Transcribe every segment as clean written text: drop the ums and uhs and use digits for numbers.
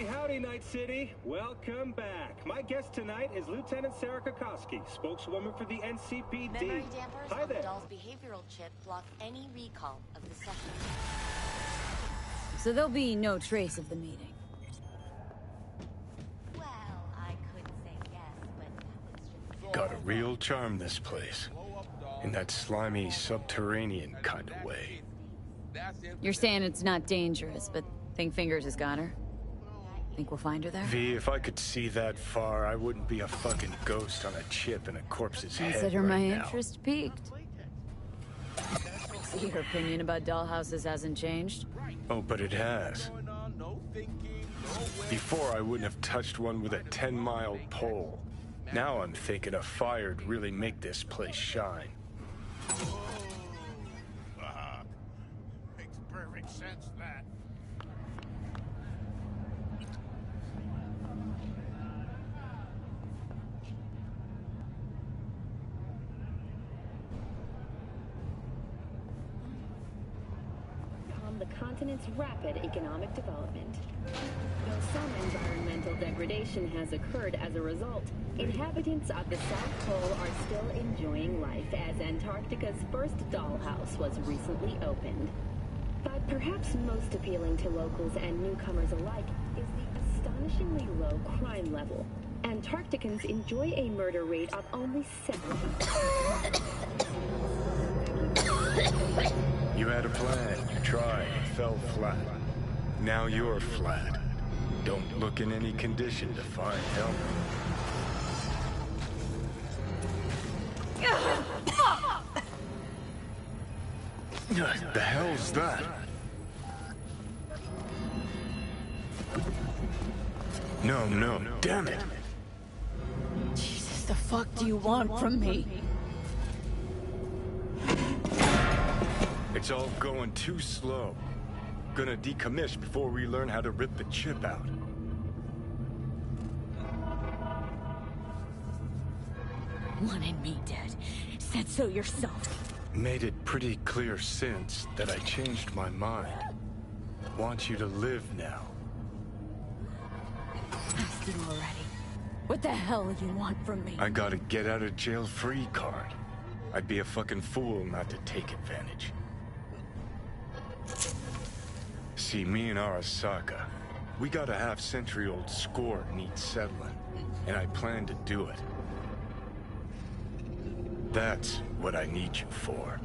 Howdy, Night City. Welcome back. My guest tonight is Lieutenant Sarah Kokoski, spokeswoman for the NCPD. Memory dampers Hi on there. the doll's behavioral chip block any recall of the session. So there'll be no trace of the meeting. Well, I could say yes, but that was just... Got a real charm, this place. In that slimy, subterranean kind of way. You're saying it's not dangerous, but think Fingers has got her? Think we'll find her there? V, if I could see that far, I wouldn't be a fucking ghost on a chip in a corpse's head Consider right my now. interest piqued. See, your opinion about dollhouses hasn't changed? Oh, but it has. Before, I wouldn't have touched one with a 10-mile pole. Now I'm thinking a fire'd really make this place shine. Makes perfect sense, that. On the continent's rapid economic development. Though some environmental degradation has occurred as a result, inhabitants of the South Pole are still enjoying life as Antarctica's first dollhouse was recently opened. But perhaps most appealing to locals and newcomers alike is the astonishingly low crime level. Antarcticans enjoy a murder rate of only 7. You had a plan, you tried, it fell flat. Now you're flat. Don't look in any condition to find help. The hell's that? No, damn it. Jesus, the fuck do you want from me? It's all going too slow. Gonna decommiss before we learn how to rip the chip out. Wanted me dead. Said so yourself. Made it pretty clear since that I changed my mind. Want you to live now. Asked you already. What the hell you want from me? I got a get out of jail free card. I'd be a fucking fool not to take advantage. See, me and Arasaka, we got a half-century-old score needs settling, and I plan to do it. That's what I need you for.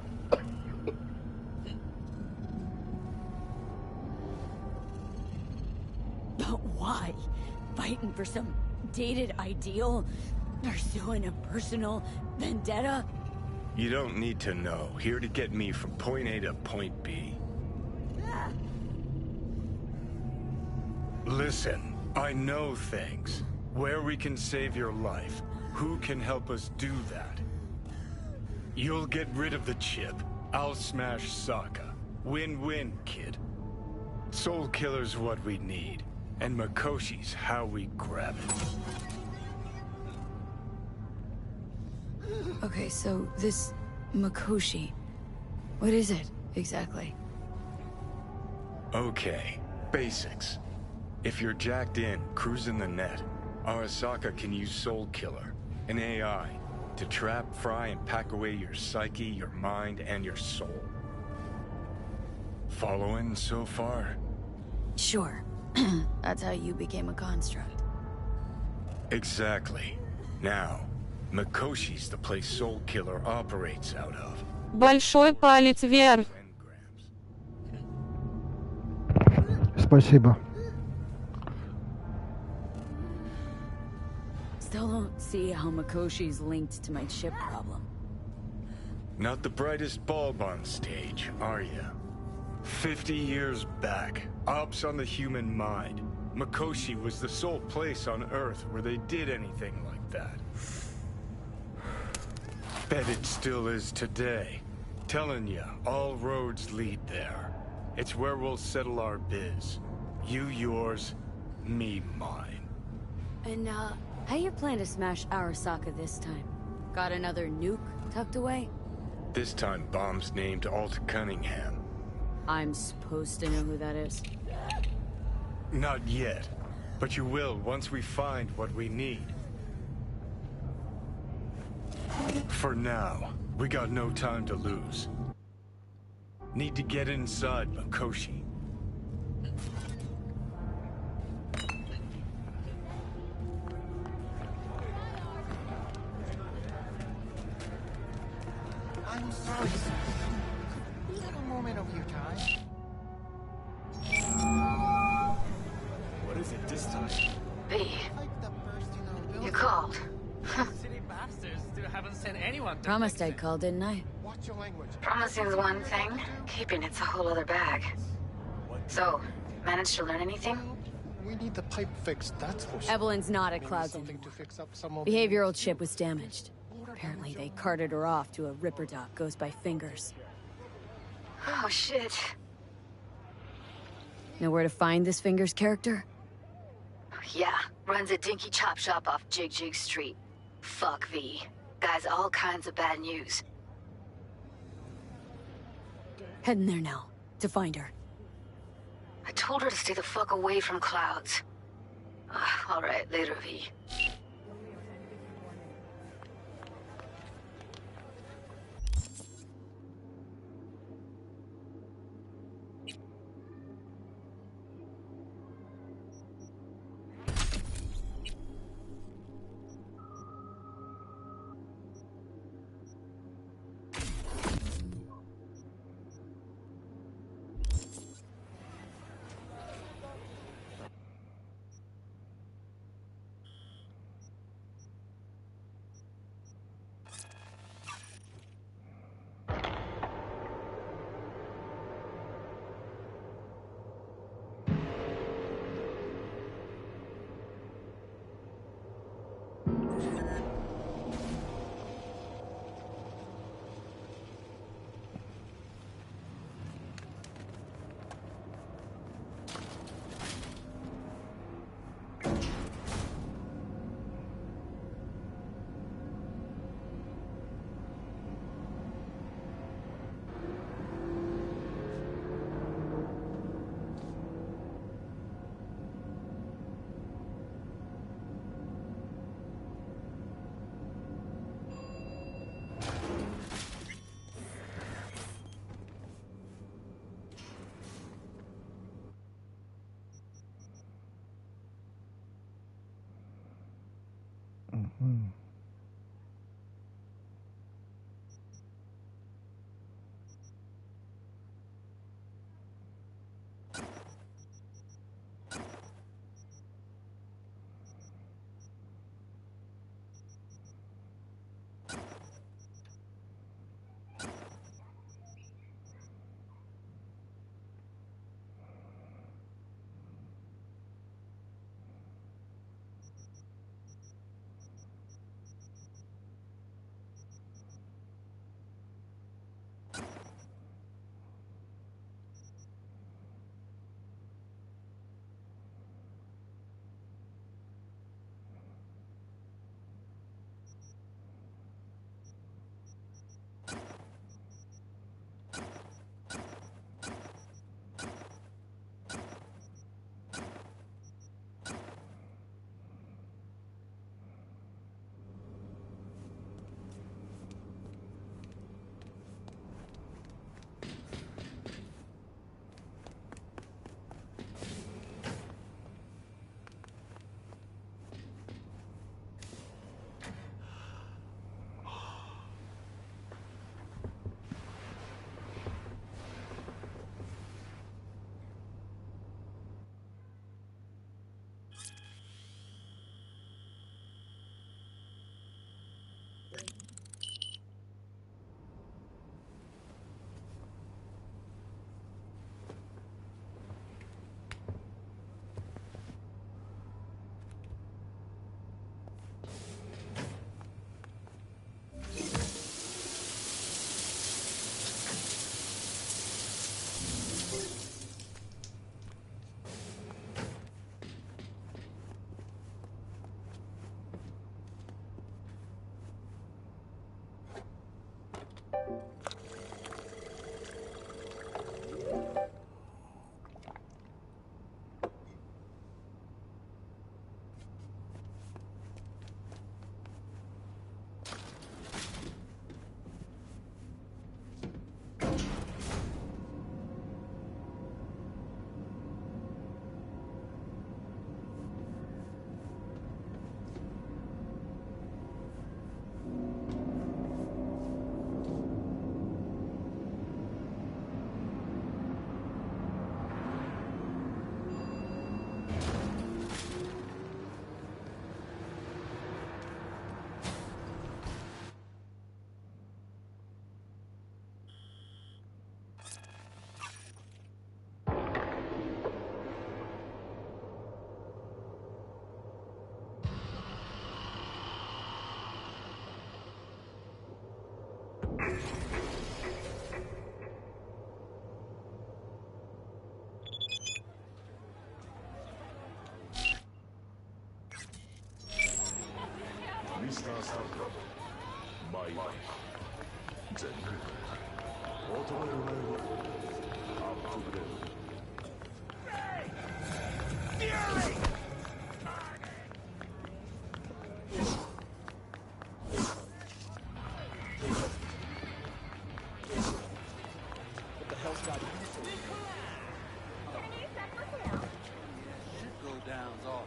But why? Fighting for some dated ideal? Pursuing a personal vendetta? You don't need to know. Here to get me from point A to point B. Listen, I know things. Where we can save your life. Who can help us do that? You'll get rid of the chip. I'll smash Sokka. Win-win, kid. Soul Killer's what we need. And Mikoshi's how we grab it. Okay, so this Mikoshi, what is it exactly? Okay, basics. If you're jacked in, cruising the net, Arasaka can use Soul Killer, an AI, to trap, fry, and pack away your psyche, your mind, and your soul. Following so far? Sure. That's how you became a construct. Exactly. Now, Mikoshi's the place Soul Killer operates out of. Большой палец вверх. Спасибо. Still don't see how Mikoshi's linked to my chip problem. Not the brightest bulb on stage, are you? 50 years back, ops on the human mind. Mikoshi was the sole place on Earth where they did anything like that. Bet it still is today. Telling ya, all roads lead there. It's where we'll settle our biz. You yours, me mine. And, how you plan to smash Arasaka this time? Got another nuke tucked away? This time bomb's named Alt Cunningham. I'm supposed to know who that is. Not yet. But you will once we find what we need. For now, we got no time to lose. Need to get inside Makoshi. I'm sorry, sir. A little moment of your time. What is it this time? B, Like the bursting of you building. called. City bastards still haven't sent anyone to Promised fix I'd it. call, didn't I? Watch your language. Promising's one thing, keeping it's a whole other bag. So, managed to learn anything? We need the pipe fixed, that's for sure. Evelyn's not at Maybe Clouds something anymore. to fix up some of Behavioral chip was damaged. Apparently they carted her off to a Ripper doc goes by Fingers. Oh shit. Know where to find this Fingers character? Yeah, runs a dinky chop shop off Jig Jig Street. Fuck V. Guy's all kinds of bad news. Heading there now, to find her. I told her to stay the fuck away from Clouds. Alright, later, V. What the hell's got you? Shit go downs all.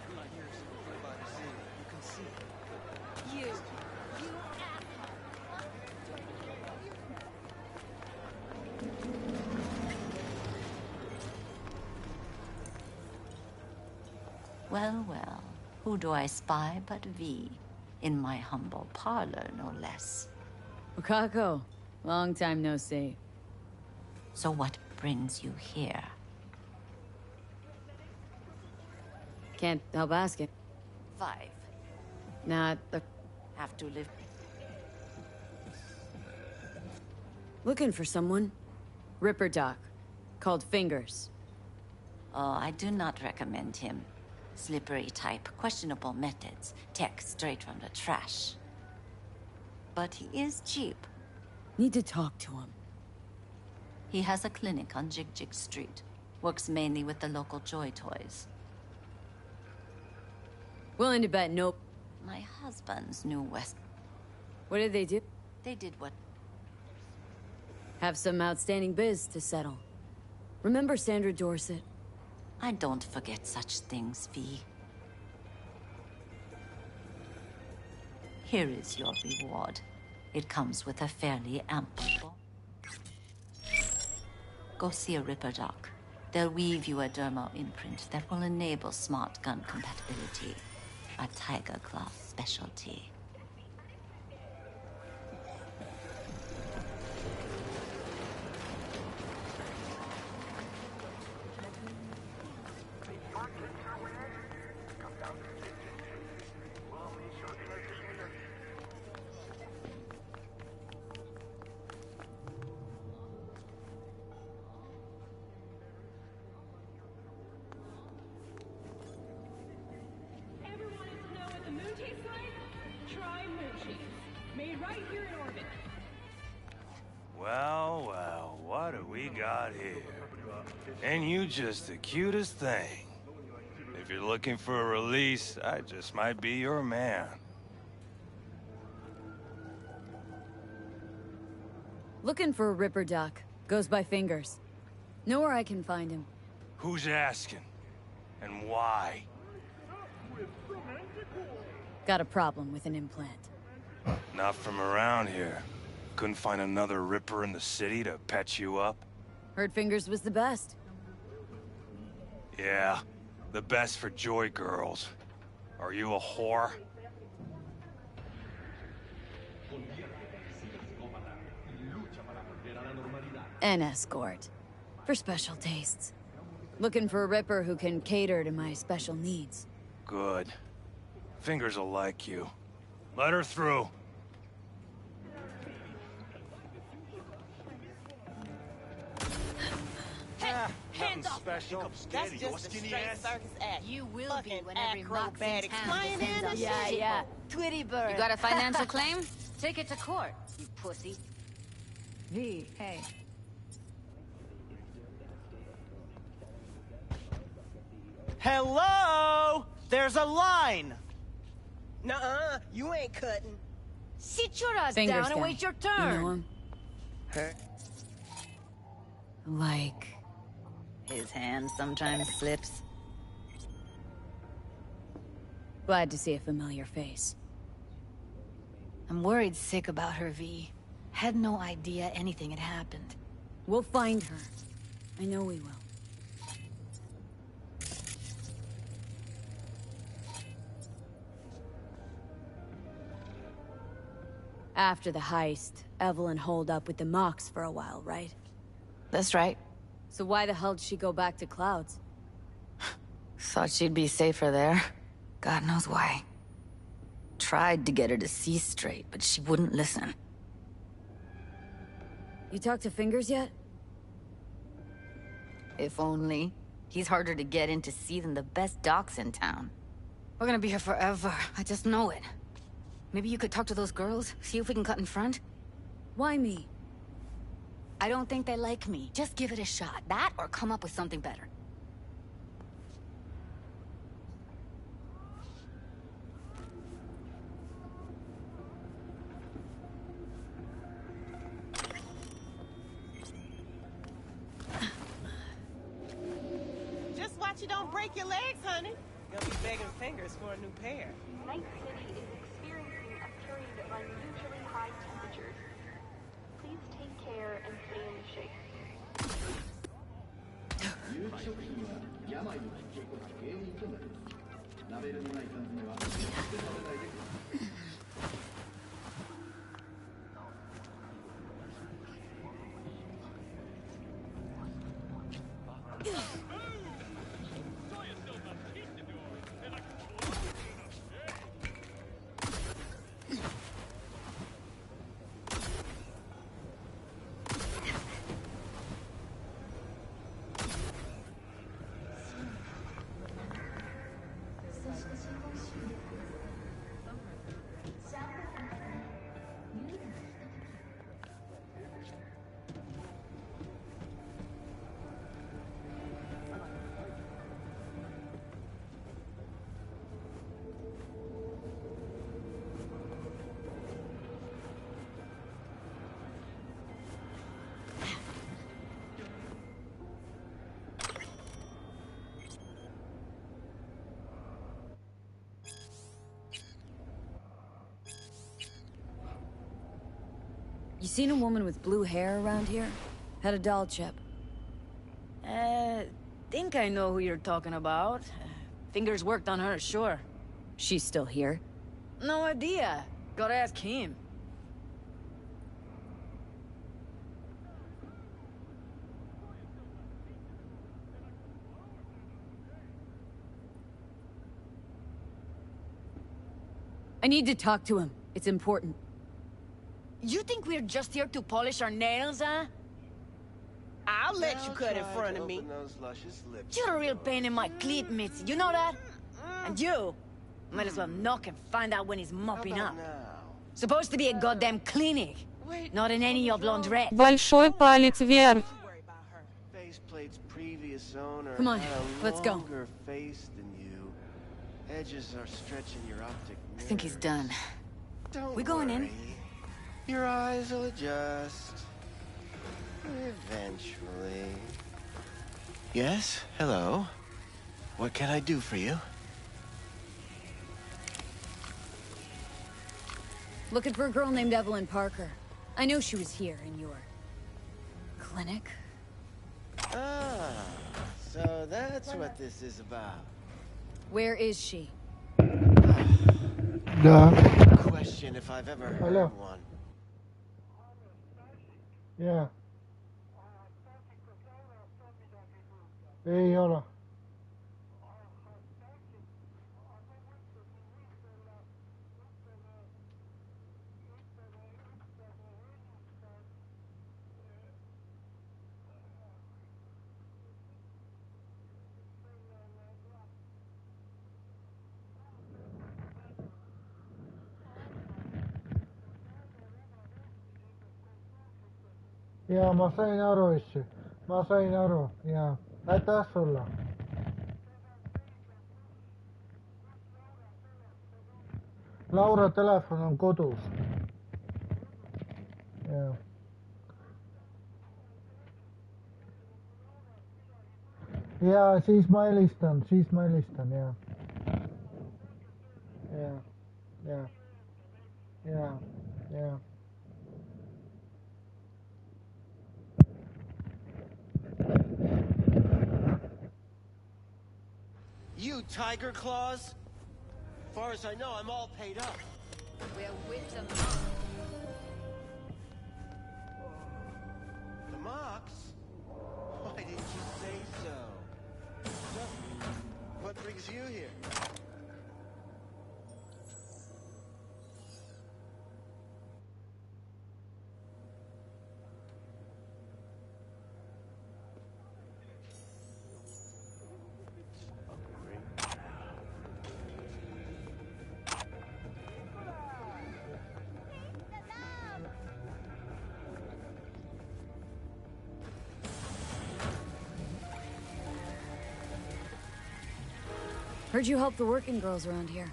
Come on here so everybody see it. You can see it. You. Well, well, who do I spy but V? In my humble parlor, no less. Wakako, long time no see. So what brings you here? Can't help asking. 5. Not the... Have to live. Looking for someone. Ripper Doc. Called Fingers. Oh, I do not recommend him. Slippery type, questionable methods, tech straight from the trash. But he is cheap. Need to talk to him. He has a clinic on Jig Jig Street. Works mainly with the local Joy Toys. Willing to bet nope. My husband's new West. What did they do? They did what? Have some outstanding biz to settle. Remember Sandra Dorset? I don't forget such things, V. Here is your reward. It comes with a fairly ample... Go see a Ripper Doc. They'll weave you a dermal imprint that will enable smart gun compatibility. A Tiger Claw specialty. Well, well, what do we got here? And you just the cutest thing. If you're looking for a release, I just might be your man. Looking for a Ripper Doc. Goes by Fingers. Know where I can find him. Who's asking? And why? Got a problem with an implant. Not from around here. Couldn't find another Ripper in the city to patch you up? Heard Fingers was the best. Yeah, the best for Joy girls. Are you a whore? An escort. For special tastes. Looking for a Ripper who can cater to my special needs. Good. Fingers will like you. Let her through. Hands off! Special. That's just a straight circus act. You will Fucking be when every mox in acrobatics. town Flying depends in on the you. Yeah, yeah. Twitty bird. You got a financial claim? Take it to court, you pussy. V, hey. Hello? There's a line! Nuh-uh, you ain't cutting. Sit your ass Fingers down and wait your You turn. know him? Her. Like... His hand sometimes slips. Glad to see a familiar face. I'm worried sick about her, V. Had no idea anything had happened. We'll find her. I know we will. After the heist, Evelyn holed up with the Mox for a while, right? That's right. So why the hell did she go back to Clouds? Thought she'd be safer there. God knows why. Tried to get her to see straight, but she wouldn't listen. You talked to Fingers yet? If only. He's harder to get in to see than the best docs in town. We're gonna be here forever. I just know it. Maybe you could talk to those girls, see if we can cut in front? Why me? I don't think they like me. Just give it a shot. That or come up with something better. Just watch you don't break your legs, honey. You're gonna be begging fingers for a new pair. Night City is experiencing a period of unusually high temperatures. Please take care and stay in shape. You seen a woman with blue hair around here? Had a doll chip. Think I know who you're talking about. Fingers worked on her, sure. She's still here? No idea. Gotta ask him. I need to talk to him. It's important. You think we're just here to polish our nails, huh? I'll let you cut in front of me. You're a real pain in my cleat, Mitzi. You know that? And you might as well knock and find out when he's mopping up. Supposed to be a goddamn clinic, not an any of laundrette. Большой палец вверх. Faceplate's previous owner Come on, had a let's go. longer face than you. Edges are stretching your optic nerve. I think he's done. Don't We going in? worry. Your eyes will adjust. Eventually. Yes? Hello? What can I do for you? Looking for a girl named Evelyn Parker. I know she was here in your... clinic? Ah, so that's what this is about. Where is she? Question if I've ever heard one. Yeah. Ei ole. Jaa, ma sain aru, issi. Ma sain aru, jaa. Aitäh sulle. Laura telefon on kodus. Jaa. Jaa, siis ma helistan, jaa. Jaa, jaa. Jaa, jaa. You tiger claws? As far as I know, I'm all paid up. We're with them. The Mox? Why didn't you say so? So, what brings you here? Heard you help the working girls around here.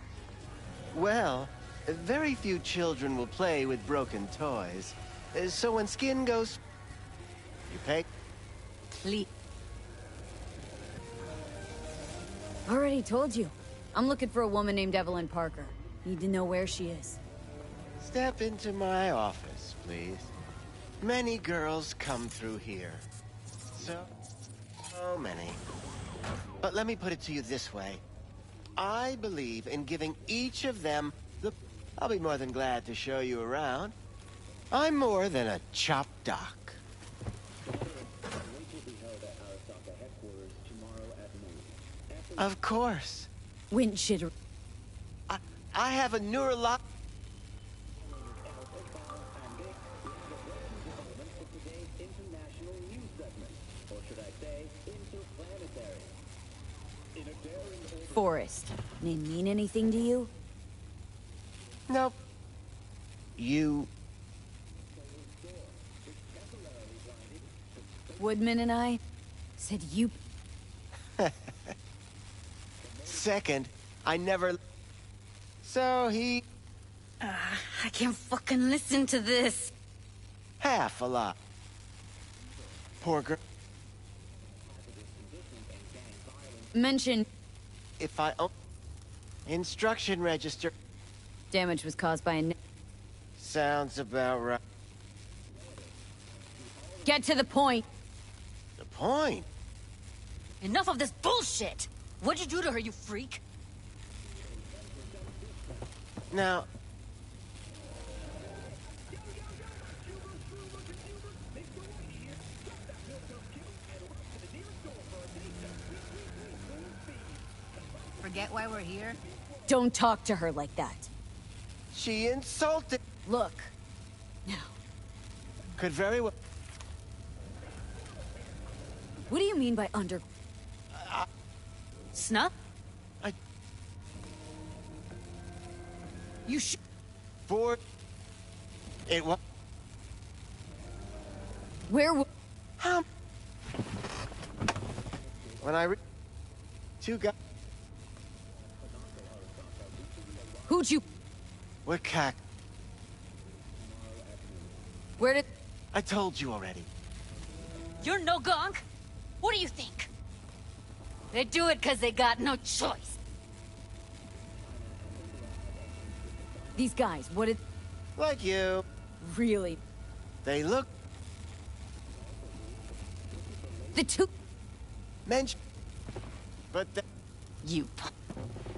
Well, very few children will play with broken toys. So when skin goes... You pay? Lee. Already told you. I'm looking for a woman named Evelyn Parker. Need to know where she is. Step into my office, please. Many girls come through here. So many. But let me put it to you this way. I believe in giving each of them the... I'll be more than glad to show you around. I'm more than a chop doc. Of course. Wind shitter. I have a neurolog... Forest. Name mean anything to you? Nope. You... Woodman and I said you... Second, I never... So he... I can't fucking listen to this. Half a lot. Poor girl. Mention... If I... Instruction register... Damage was caused by a... Sounds about right. Get to the point. The point? Enough of this bullshit! What'd you do to her, you freak? Now... Forget why we're here? Don't talk to her like that. She insulted... Look. Now. Could very well... What do you mean by under... Snuff? You should... For... It was... Where How... When I... Two guys... Who'd you... What cack... Where did... I told you already. You're no gunk? What do you think? They do it because they got no choice. These guys, what did... Like you. Really? They look... The two... Mention... But You...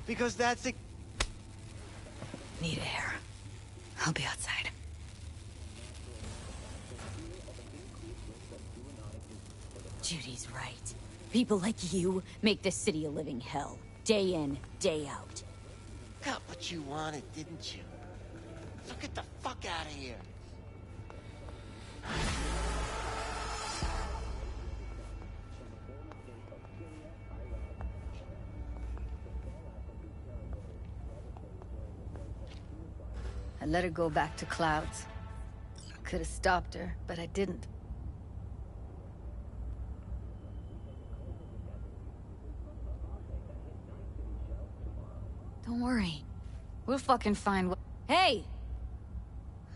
Because that's it. Need air. I'll be outside. Judy's right. People like you make this city a living hell. Day in, day out. Got what you wanted, didn't you? So get the fuck out of here. I let her go back to Clouds. Could have stopped her, but I didn't. Don't worry. We'll fucking find what... Hey!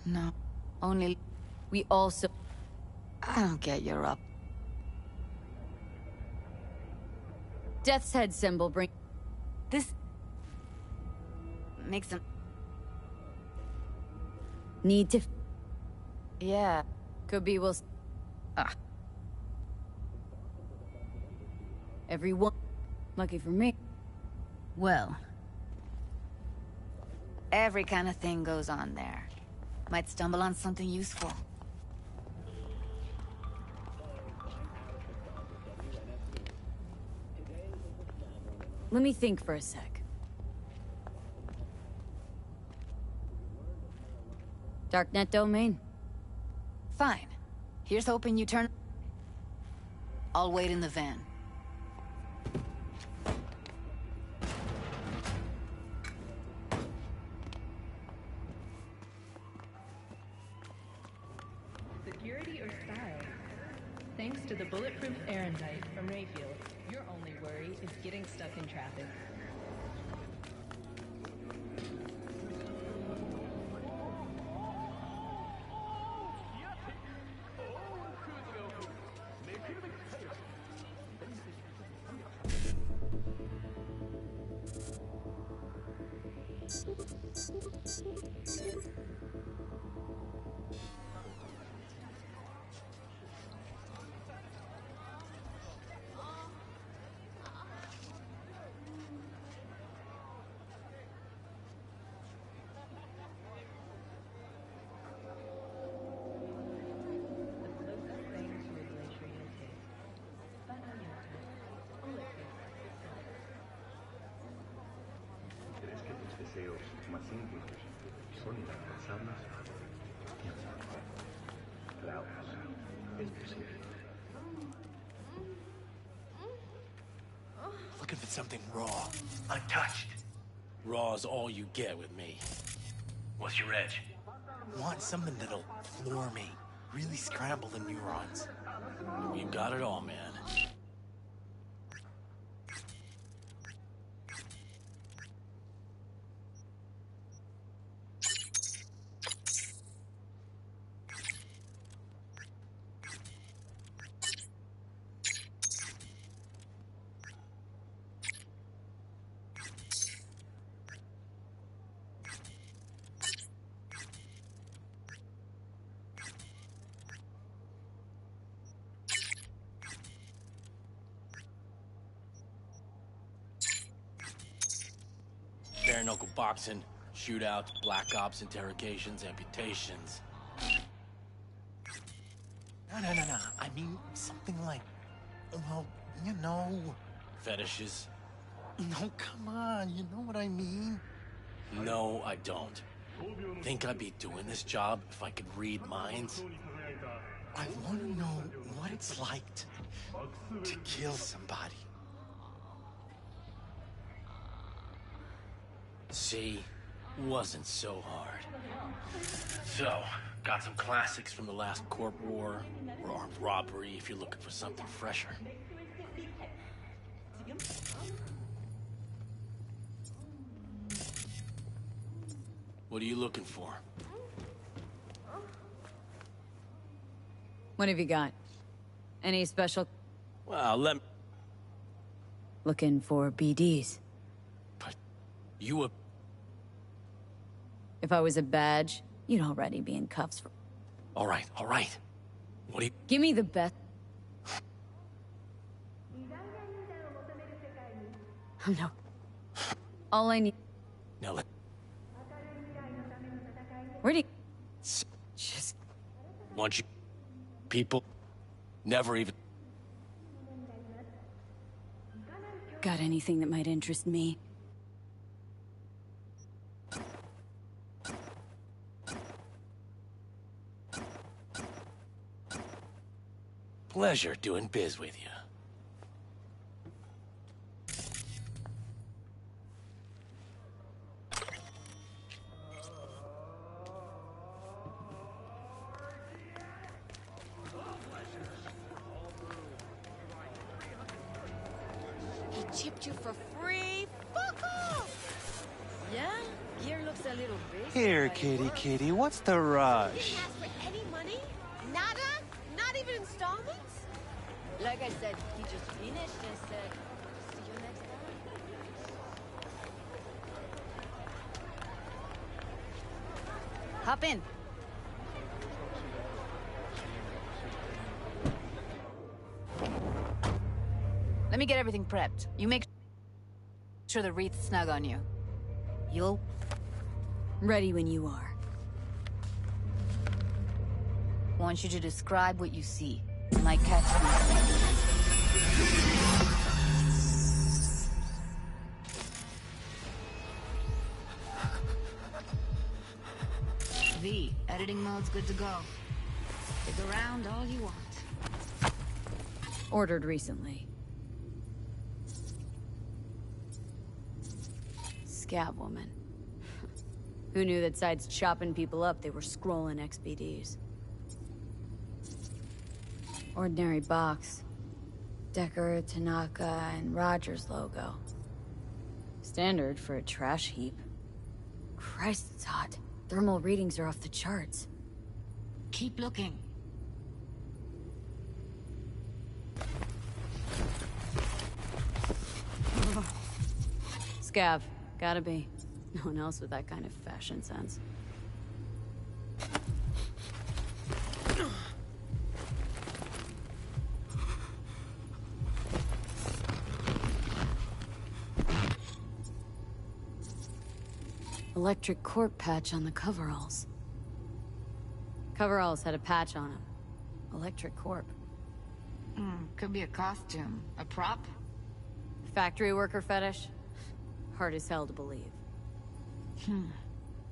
No. Only... We also... I don't get you're up. Death's head symbol bring... This... makes them... Need to... Yeah. Could be we'll... Everyone... Lucky for me. Well... Every kind of thing goes on there. Might stumble on something useful. Let me think for a sec. Darknet domain? Fine. Here's hoping you turn... I'll wait in the van. Security or style? Thanks to the bulletproof errandite from Rayfield, your only worry is getting stuck in traffic. deseos más íntimos son inalcanzables, piensa en él. Klaus es posible. Looking for something raw, untouched. Raw's all you get with me. What's your edge? Want something that'll floor me, really scramble the neurons. You got it all, man. Bare knuckle boxing, shootouts, black ops, interrogations, amputations. No. I mean, something like, well, you know... Fetishes? No, come on, you know what I mean? No, I don't. Think I'd be doing this job if I could read minds? I want to know what it's like to kill somebody. See, wasn't so hard. So, got some classics from the last Corp War, or armed robbery if you're looking for something fresher. What are you looking for? What have you got? Any special... Well, let me... Looking for BDs. But you were... If I was a badge, you'd already be in cuffs for... All right. What do you... Give me the best... No. All I need... Now let... Where do you... Just... Want you... People... Never even... Got anything that might interest me? Pleasure doing biz with you. He chipped you for free? Fuck off! Yeah? Gear looks a little basic. Here, kitty, what's the rush? Didn't ask for any money? Nada? Not even installments? Like I said, he just finished and said, see you next time. Hop in. Let me get everything prepped. You make sure the wreath's snug on you. You'll... Ready when you are. Want you to describe what you see. Might catch me. V, editing mode's good to go. Stick around all you want. Ordered recently. Scab woman. Who knew that sides chopping people up, they were scrolling XBDs. Ordinary box. Decker, Tanaka, and Rogers logo. Standard for a trash heap. Christ, it's hot. Thermal readings are off the charts. Keep looking. Scav. Gotta be. No one else with that kind of fashion sense. Electric Corp patch on the coveralls. Coveralls had a patch on them. Electric Corp. Could be a costume. A prop? Factory worker fetish? Hard as hell to believe.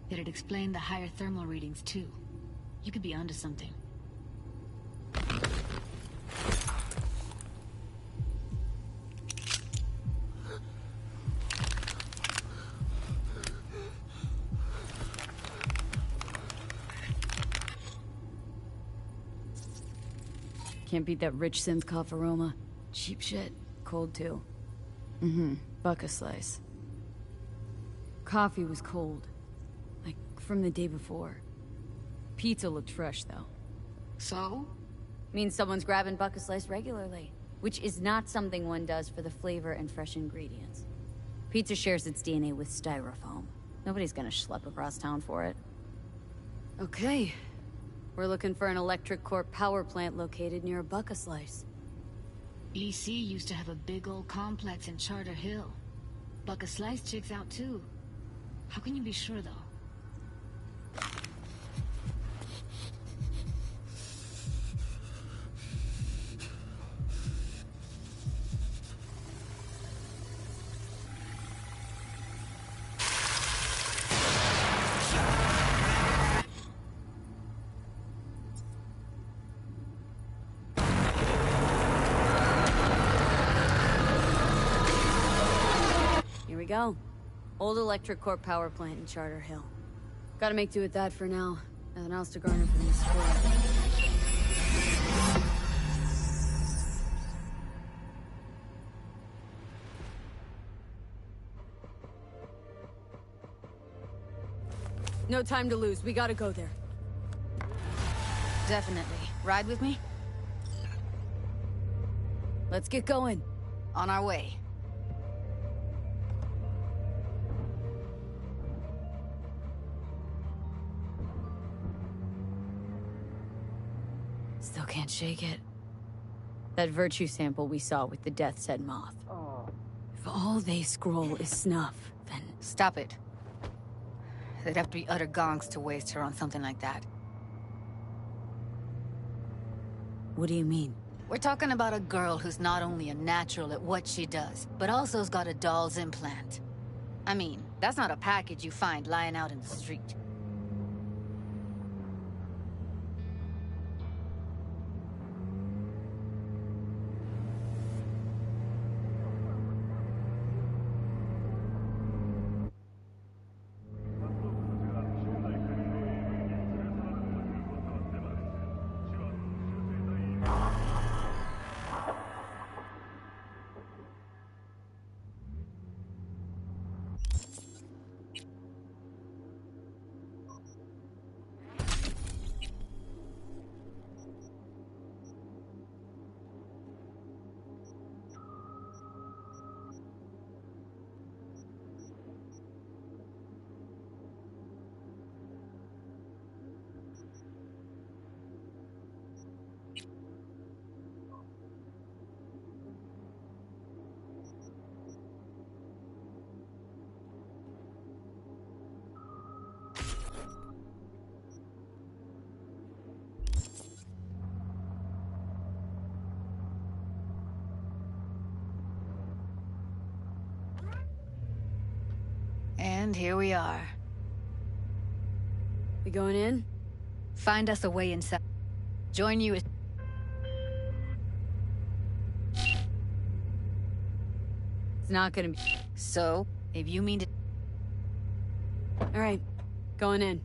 It'd explain the higher thermal readings, too. You could be onto something. Can't beat that rich synth cough aroma. Cheap shit. Cold, too. Buck a slice. Coffee was cold. Like, from the day before. Pizza looked fresh, though. So? Means someone's grabbing buck a slice regularly. Which is not something one does for the flavor and fresh ingredients. Pizza shares its DNA with styrofoam. Nobody's gonna schlep across town for it. Okay. We're looking for an electric core power plant located near a buck a slice. EC used to have a big old complex in Charter Hill. Buck a slice checks out too. How can you be sure, though? Here we go. Old electric core power plant in Charter Hill. Gotta make do with that for now. Nothing else to garner from this square. No time to lose. We gotta go there. Definitely. Ride with me? Let's get going. On our way. Still can't shake it. That virtue sample we saw with the Death's Head moth. If all they scroll is snuff, then... Stop it. They'd have to be utter gonks to waste her on something like that. What do you mean? We're talking about a girl who's not only a natural at what she does, but also's got a doll's implant. I mean, that's not a package you find lying out in the street. And here we are. We going in? Find us a way inside. Join you as... It's not gonna be... So, if you mean to... Alright, going in.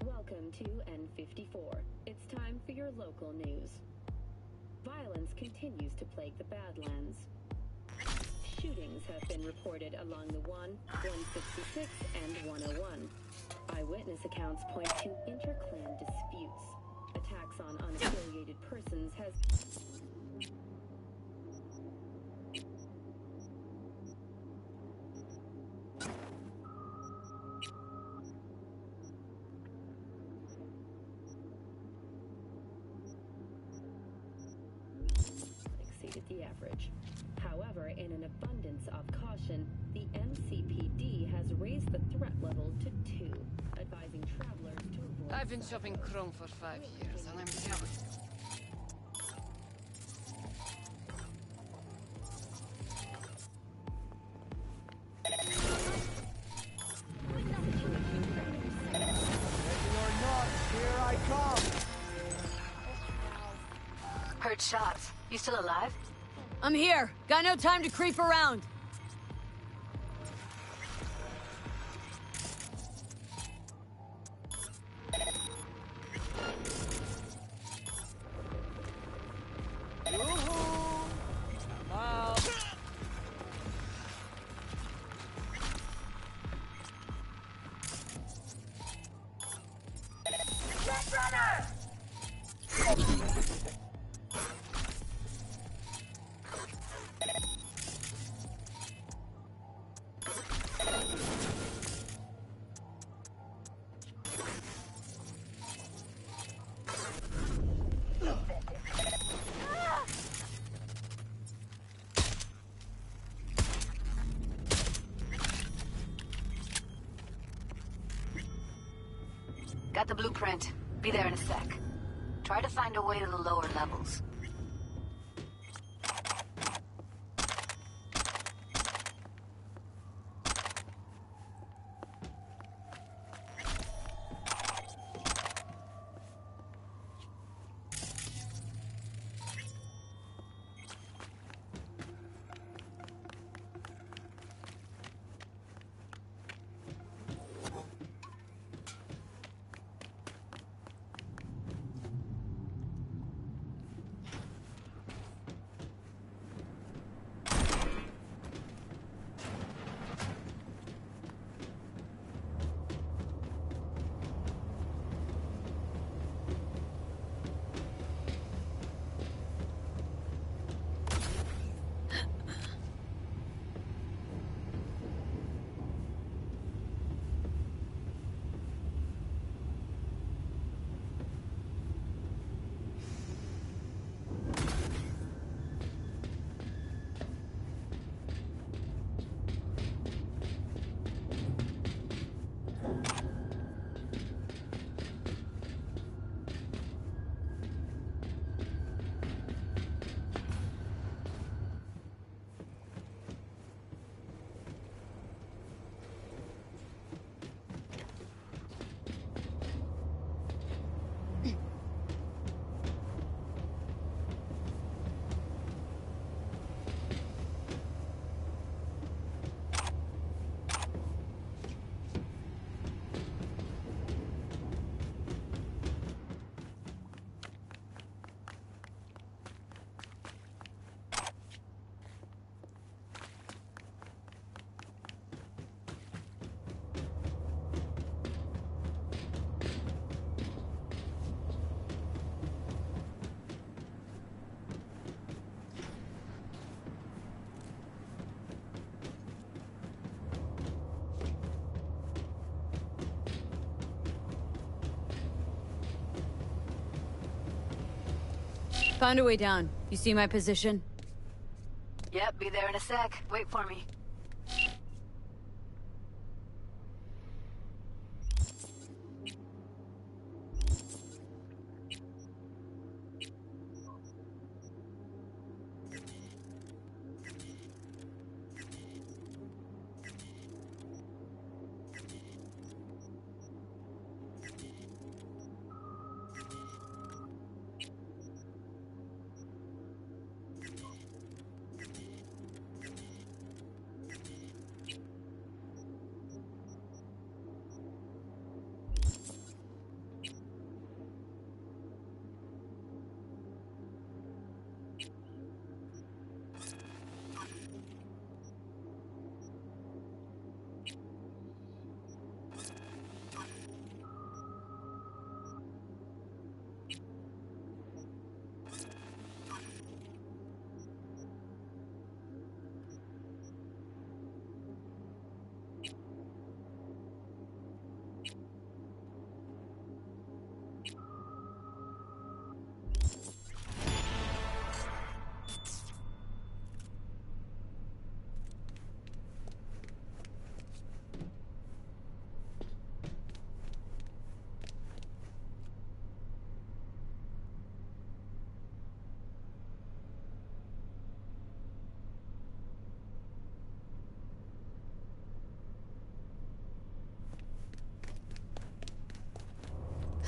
Welcome to N54. It's time for your local news. Violence continues to plague the Badlands. Shootings have been reported along the 166, and 101. Eyewitness accounts point to inter-clan disputes. Attacks on unaffiliated persons has... exceeded the average. However, in an abundance of caution, the NCPD has raised the threat level to 2, advising travelers to avoid... I've been shopping Chrome for 5 years, and I'm telling you. Here I come! Heard shots. You still alive? I'm here. Got no time to creep around. Got the blueprint. Be there in a sec. Try to find a way to the lower levels. Found a way down. You see my position? Yep, be there in a sec. Wait for me.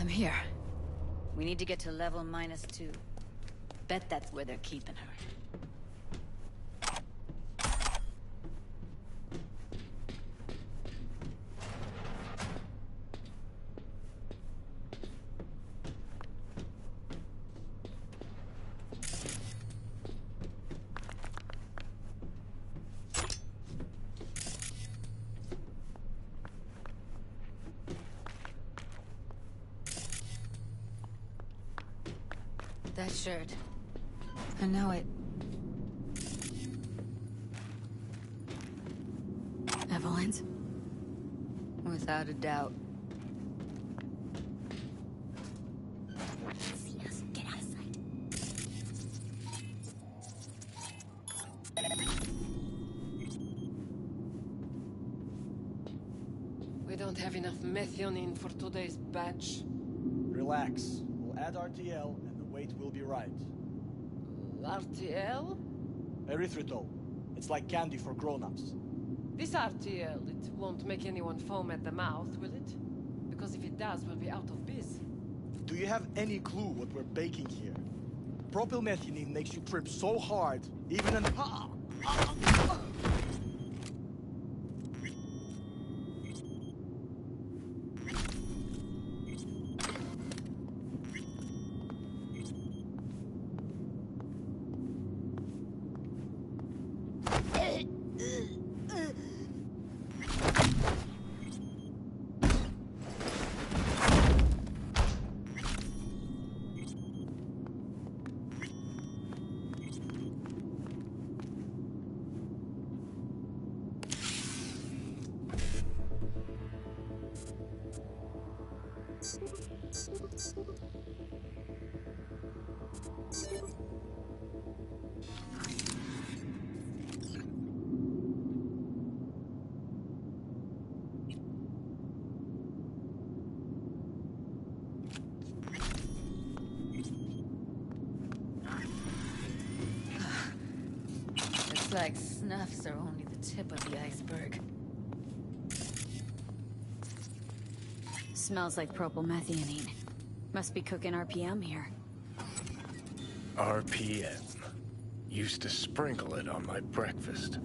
I'm here. We need to get to level -2. Bet that's where they're keeping her. That shirt. I know it. Evelyn's? Without a doubt. Get out of sight. We don't have enough methionine for today's batch. Relax. We'll add RTL and the weight will be right. RTL? Erythritol. It's like candy for grown-ups. This RTL, it won't make anyone foam at the mouth, will it? Because if it does, we'll be out of biz. Do you have any clue what we're baking here? Propylmethionine makes you trip so hard, even an... Looks like snuffs are only the tip of the iceberg. Smells like propylmethionine. Must be cooking RPM here. RPM. Used to sprinkle it on my breakfast.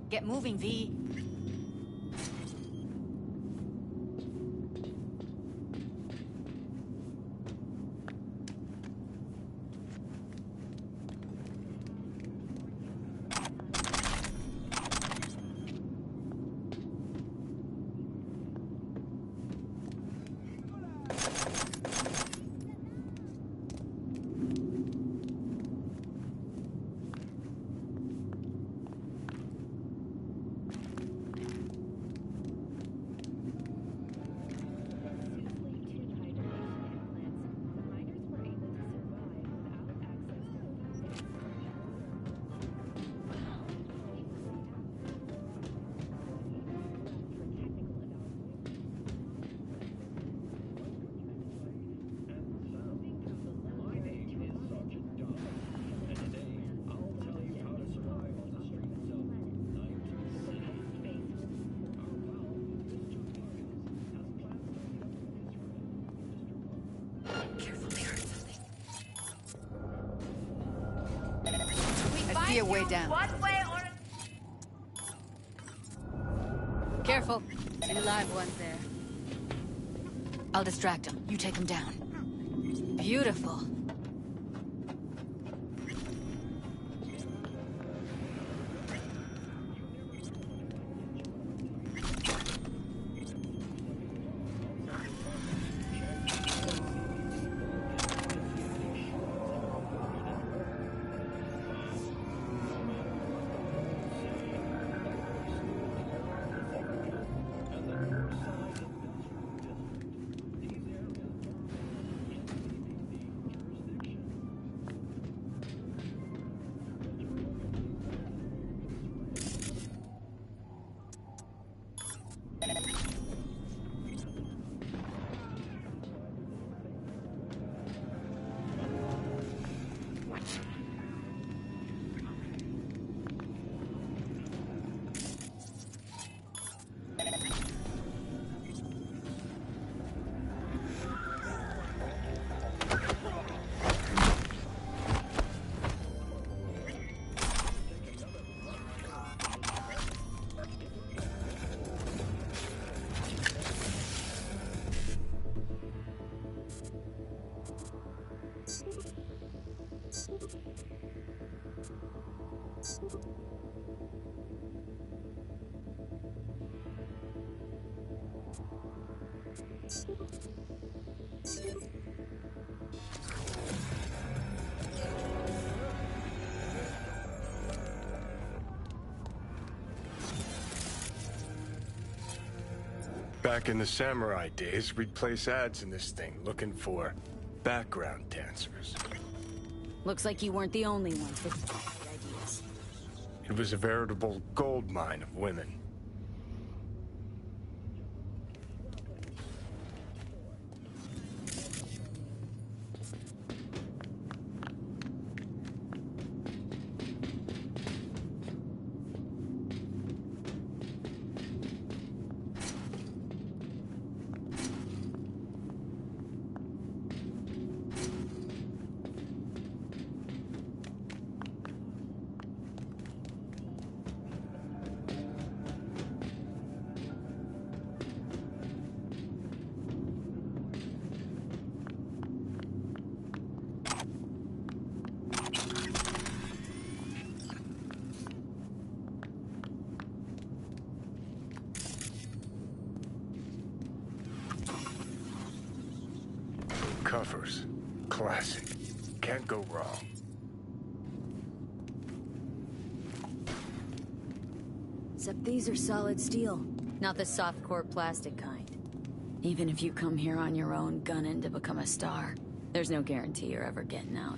Get moving, V. your way down. One way or Careful. Two live ones there. I'll distract him. You take him down. Beautiful. Back in the samurai days, we'd place ads in this thing looking for background dancers. Looks like you weren't the only ones with ideas. It was a veritable gold mine of women. Covers. Classic. Can't go wrong. Except these are solid steel, not the soft-core plastic kind. Even if you come here on your own, gunning to become a star, there's no guarantee you're ever getting out.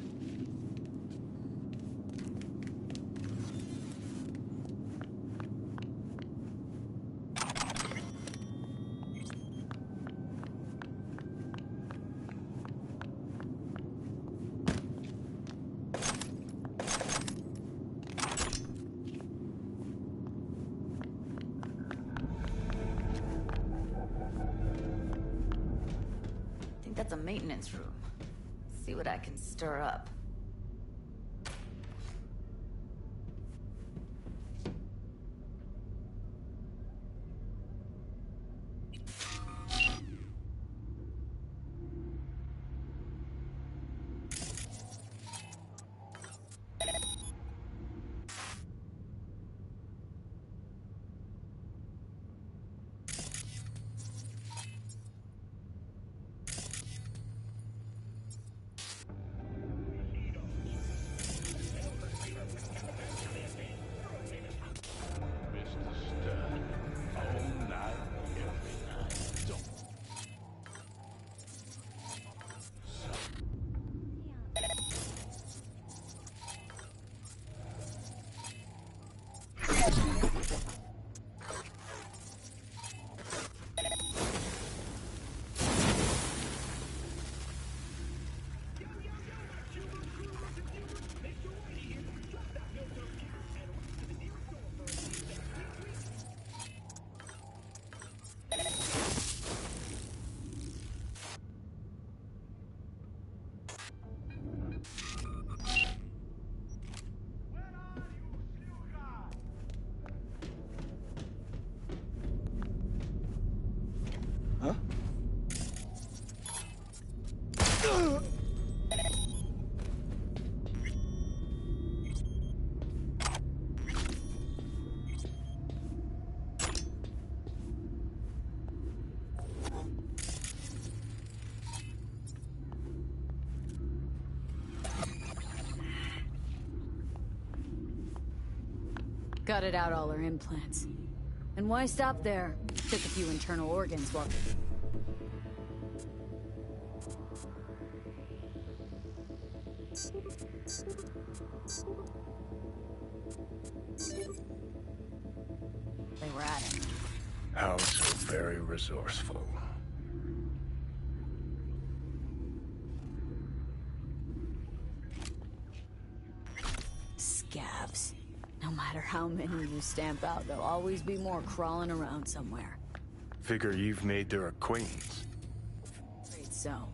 That's a maintenance room. See what I can stir up. Gutted out all her implants. And why stop there? Took a few internal organs while... they were at it. How so very resourceful. Scabs. No matter how many you stamp out, there'll always be more crawling around somewhere. Figure you've made their acquaintance. Great, so.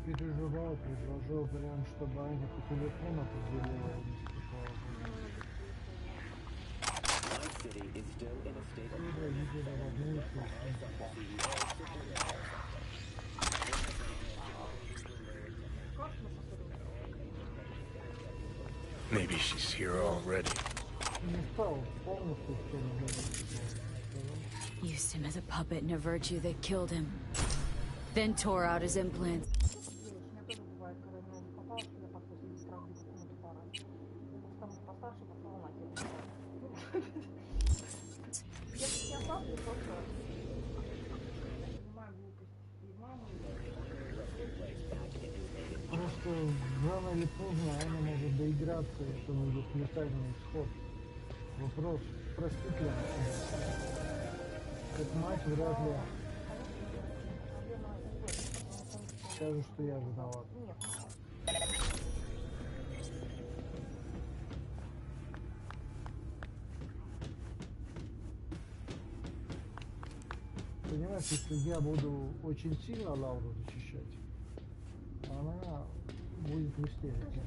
Переживал, предложил вариант, чтобы Аня по телефону позвонила и не спускала. Maybe she's here already. Used him as a puppet and a virtue that killed him. Then tore out his implants. Просто рано или поздно она может доиграться, и это будет летальный исход. Вопрос, простит ли она себя? Как мать вряд ли скажет, что я виноват. Понимаешь, если я буду очень сильно Лауру защищать, она будет в истерике.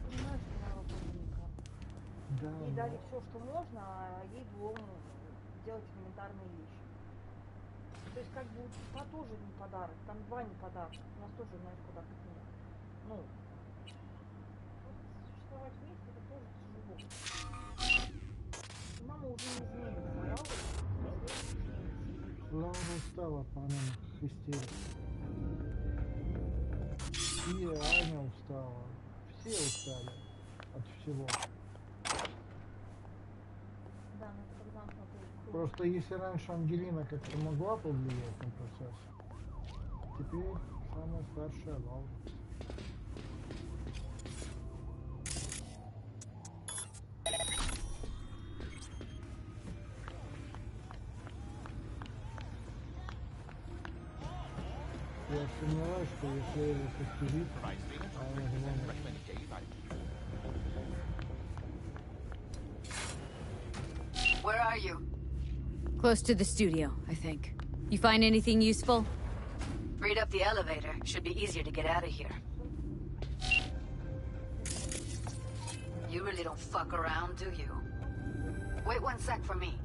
Да. Ей дали все, что можно, а ей двум делать элементарные вещи. То есть как бы та тоже не подарок, там два не подарка, у нас тоже, знаешь, подарков нет. Ну, существовать вместе это тоже тяжело. И мама уже не изменится, Лаура устала от маминых истерик. И Аня устала. Все устали от всего. Да, но это когда он смотрел. Просто если раньше Ангелина как-то могла повлиять на процесс, теперь самая старшая Лаура. Я сомневаюсь, что если его постелить, она звонит. Where are you? Close to the studio, I think. You find anything useful? Read up the elevator. Should be easier to get out of here. You really don't fuck around, do you? Wait 1 sec for me.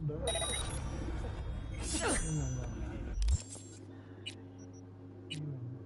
Да. Именно.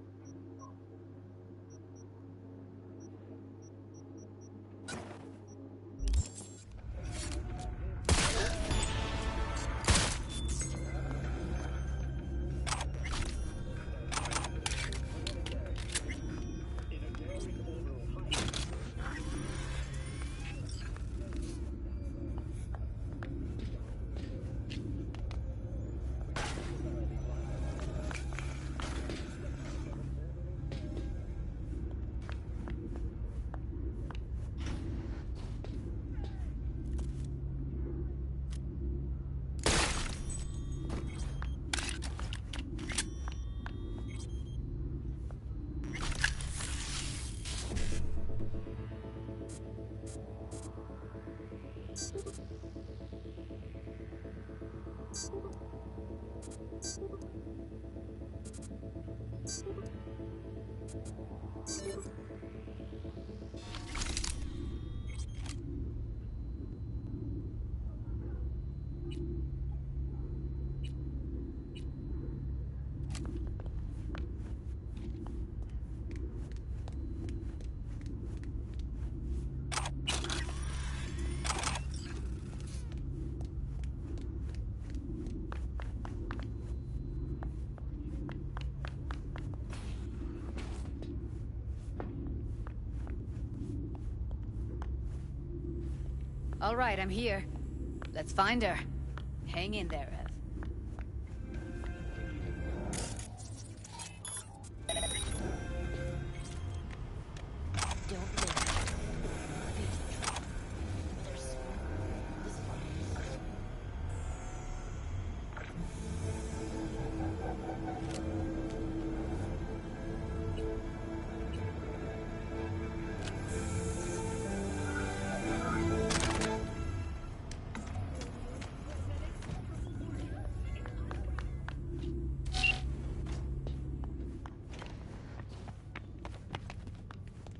All right, I'm here. Let's find her. Hang in there, Ev.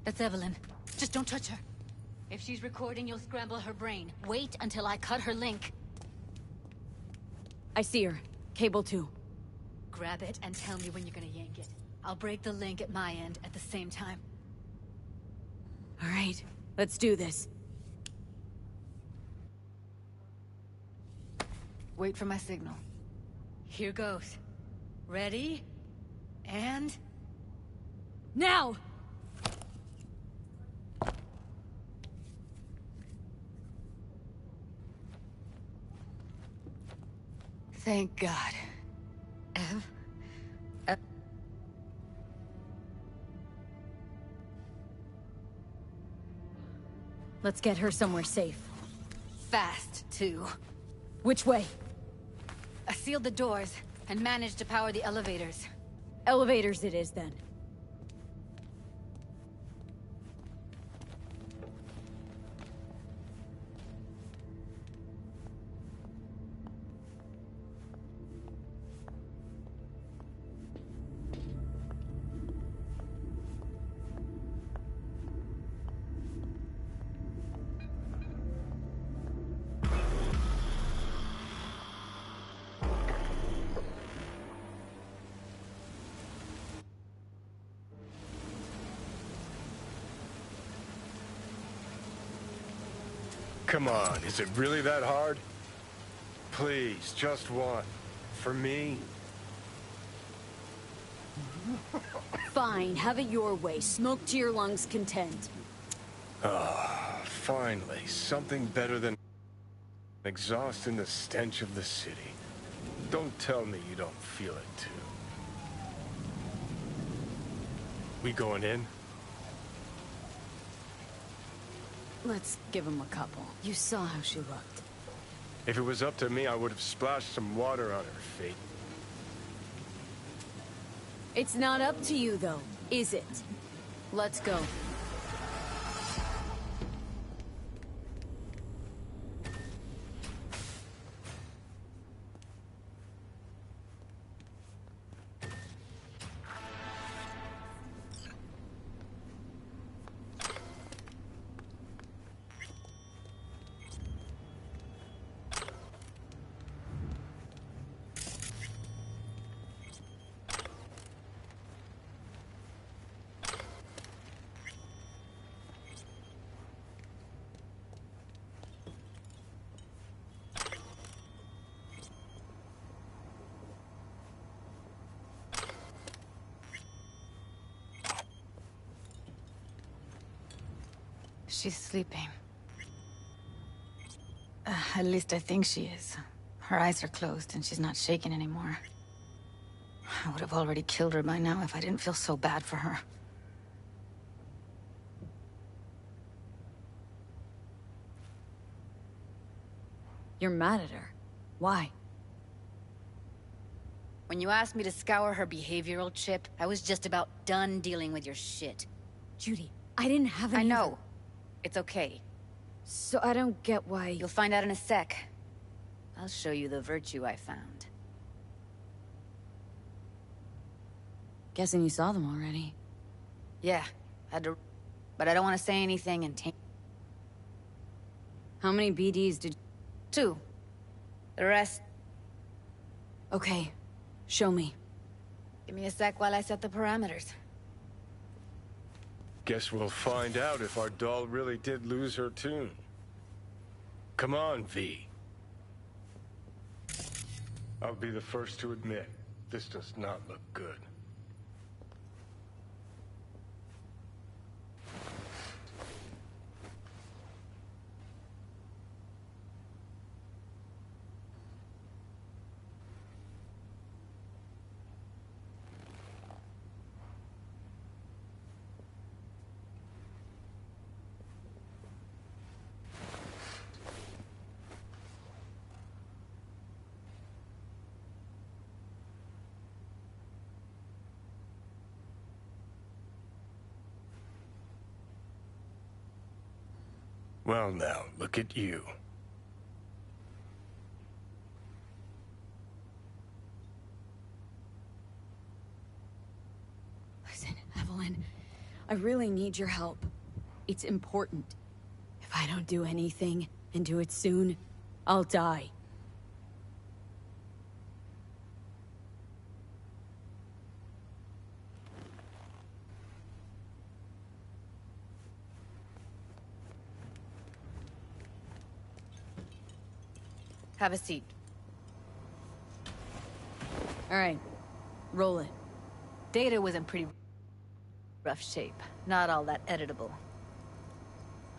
That's Evelyn. Just don't touch her. If she's recording, you'll scramble her brain. Wait until I cut her link. I see her. Cable 2. Grab it and tell me when you're gonna yank it. I'll break the link at my end at the same time. All right, let's do this. Wait for my signal. Here goes. Ready? And... now! Thank God. Ev? Let's get her somewhere safe. Fast, too. Which way? I sealed the doors and managed to power the elevators. Elevators it is, then. Come on, is it really that hard? Please, just one. For me? Fine, have it your way. Smoke to your lungs' content. Ah, finally, something better than exhaust in the stench of the city. Don't tell me you don't feel it, too. We going in? Let's give him a couple. You saw how she looked. If it was up to me, I would have splashed some water on her feet. It's not up to you, though, is it? Let's go. She's sleeping. At least I think she is. Her eyes are closed and she's not shaking anymore. I would have already killed her by now if I didn't feel so bad for her. You're mad at her. Why? When you asked me to scour her behavioral chip, I was just about done dealing with your shit. Judy, I didn't have any... I know. It's okay. So I don't get why... You'll find out in a sec. I'll show you the virtue I found. Guessing you saw them already. Yeah, had to... But I don't want to say anything and take... How many BDs did... 2. The rest... Okay. Show me. Give me a sec while I set the parameters. Guess we'll find out if our doll really did lose her tune. Come on, V. I'll be the first to admit, this does not look good. Well now, look at you. Listen, Evelyn, I really need your help. It's important. If I don't do anything, and do it soon, I'll die. Have a seat. All right. Roll it. Data was in pretty rough shape. Not all that editable.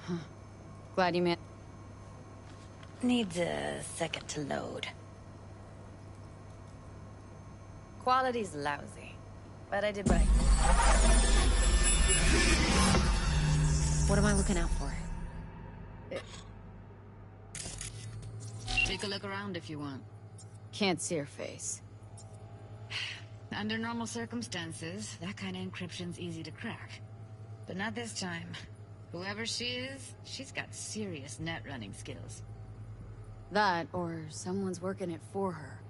Huh. Glad you met. Needs a second to load. Quality's lousy, but I did what I could. What am I looking out for? Take a look around if you want. Can't see her face. Under normal circumstances, that kind of encryption's easy to crack. But not this time. Whoever she is, she's got serious net running skills. That, or someone's working it for her.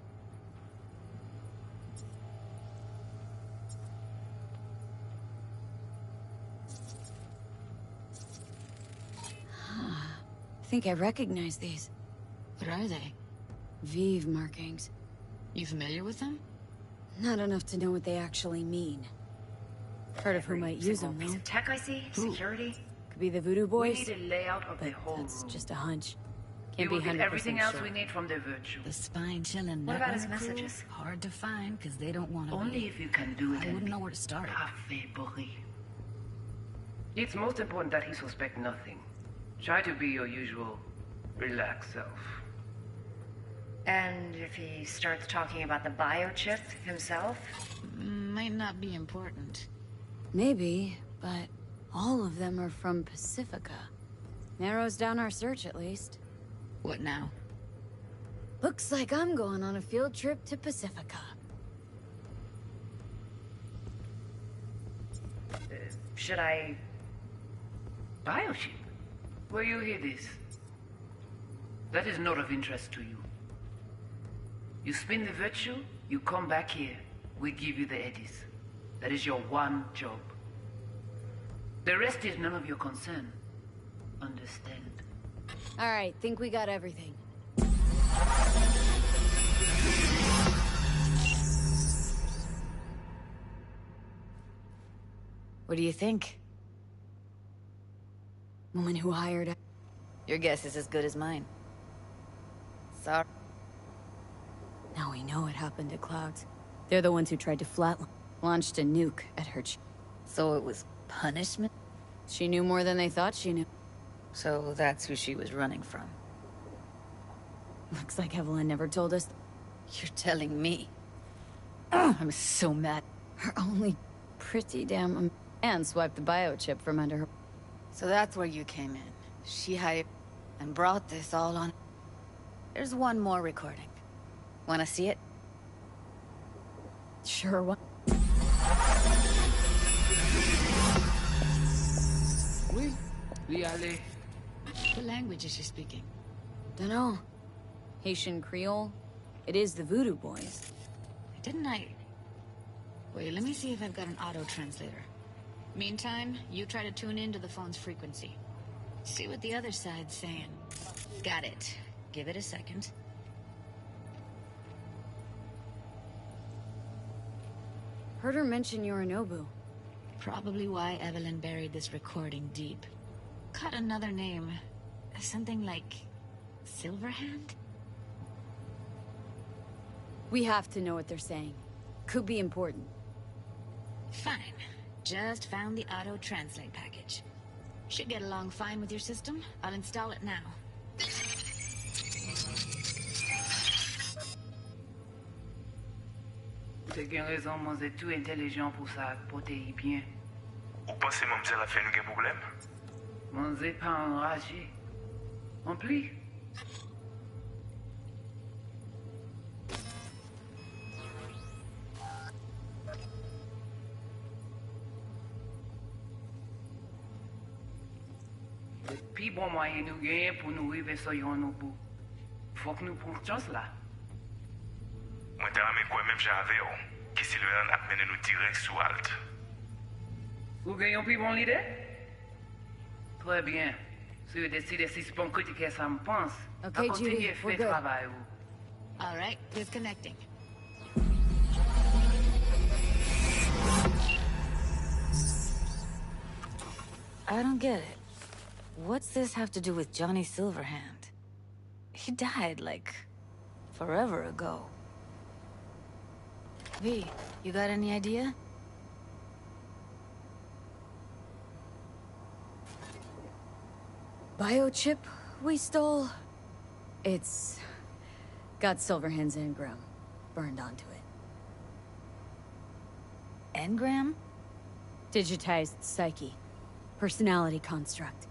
I think I recognize these. What are they? Vive markings. You familiar with them? Not enough to know what they actually mean. Heard of who might use them, though. Tech, I see. Security. Could be the Voodoo Boys. We need a layout of the whole That's room. just a hunch. We Can't be will 100% get everything else sure. we need from the virtue. The spine chilling. What about his messages? Hard to find because they don't want to. Only if you can do it. I wouldn't know where to start. Parfait, Boris. It's most important that he suspect nothing. Try to be your usual, relaxed self. And if he starts talking about the biochip himself? Might not be important. Maybe, but all of them are from Pacifica. Narrows down our search, at least. What now? Looks like I'm going on a field trip to Pacifica. Should I... Biochip? Where you hear this? That is not of interest to you. You spin the virtue, you come back here. We give you the eddies. That is your one job. The rest is none of your concern. Understand? All right, think we got everything. What do you think? Woman who hired... Your guess is as good as mine. Sorry. Now we know what happened to Clouds. They're the ones who tried to launched a nuke at her So it was punishment? She knew more than they thought she knew. So that's who she was running from. Looks like Evelyn never told us. You're telling me. I'm so mad. Her only pretty damn man swiped the biochip from under her. So that's where you came in. She hired and brought this all on. There's one more recording. Wanna see it? Sure, what? Oui, allez. What language is she speaking? Dunno. Haitian Creole? It is the Voodoo Boys. Didn't I... Wait, let me see if I've got an auto-translator. Meantime, you try to tune into the phone's frequency. See what the other side's saying. Got it. Give it a second. Heard her mention Yorinobu. Probably why Evelyn buried this recording deep. Caught another name. Something like... Silverhand? We have to know what they're saying. Could be important. Fine. Just found the auto-translate package. Should get along fine with your system. I'll install it now. T'as qu'une raison, moi, c'est tout intelligent pour ça, pour t'y bien. Ou pensez mademoiselle a fait un problème? Moi, c'est pas enragé. En plus. Le plus bon moyen nous gagner pour nous arriver sur Yorinobu. Faut que nous prenions chance là. Moi, t'as ramé quoi même j'avais, qui Silverhand a mené nous direct sous Alt. Vous gagnez plus bon l'idée? Très bien. Si vous décidez si c'est bon critiquer ça me pense, Okay, Judy, we're good. Travail. All right, disconnecting. I don't get it. What's this have to do with Johnny Silverhand? He died, like, forever ago. V, you got any idea? Biochip we stole? It's got Silverhand's engram burned onto it. Engram? Digitized psyche. Personality construct.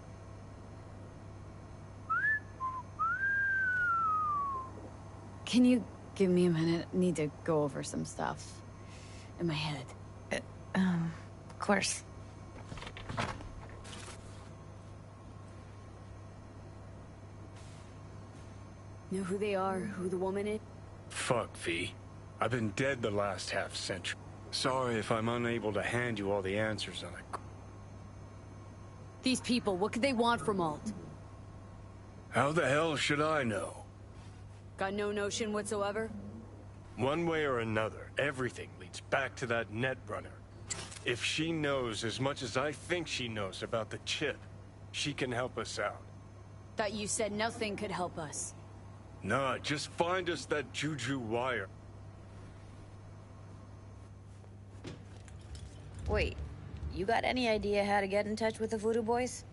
Can you give me a minute? I need to go over some stuff in my head. Of course. Know who they are, who the woman is? Fuck, V. I've been dead the last half-century. Sorry if I'm unable to hand you all the answers on it. These people, what could they want from Alt? How the hell should I know? Got no notion whatsoever? One way or another, everything leads back to that Netrunner. If she knows as much as I think she knows about the chip, she can help us out. Thought you said nothing could help us. Nah, just find us that Juju wire. Wait, you got any idea how to get in touch with the Voodoo Boys?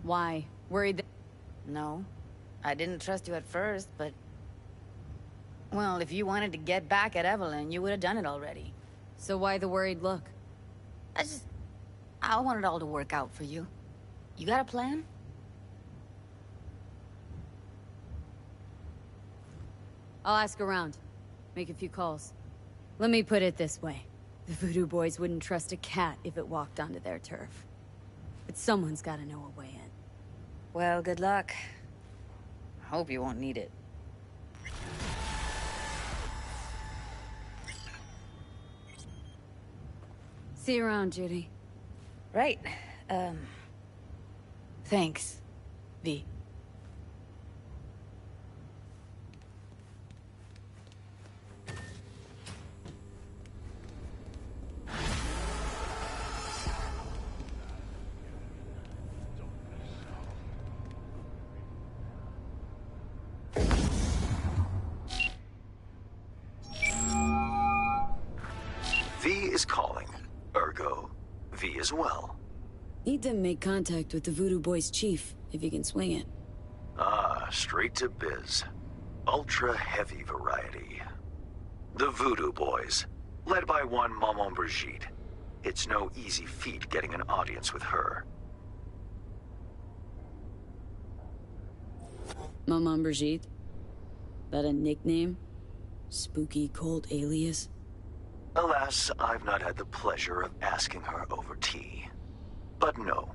Why? Worried that... No. I didn't trust you at first, but... Well, if you wanted to get back at Evelyn, you would have done it already. So why the worried look? I want it all to work out for you. You got a plan? I'll ask around. Make a few calls. Let me put it this way. The Voodoo Boys wouldn't trust a cat if it walked onto their turf. But someone's gotta know a way in. Well, good luck. Hope you won't need it. See you around, Judy. Right. Thanks, V. V is calling. Ergo, V as well. Need to make contact with the Voodoo Boys chief, if you can swing it. Ah, straight to biz. Ultra-heavy variety. The Voodoo Boys, led by one Maman Brigitte. It's no easy feat getting an audience with her. Maman Brigitte? That a nickname? Spooky cult alias? Alas, I've not had the pleasure of asking her over tea. But no.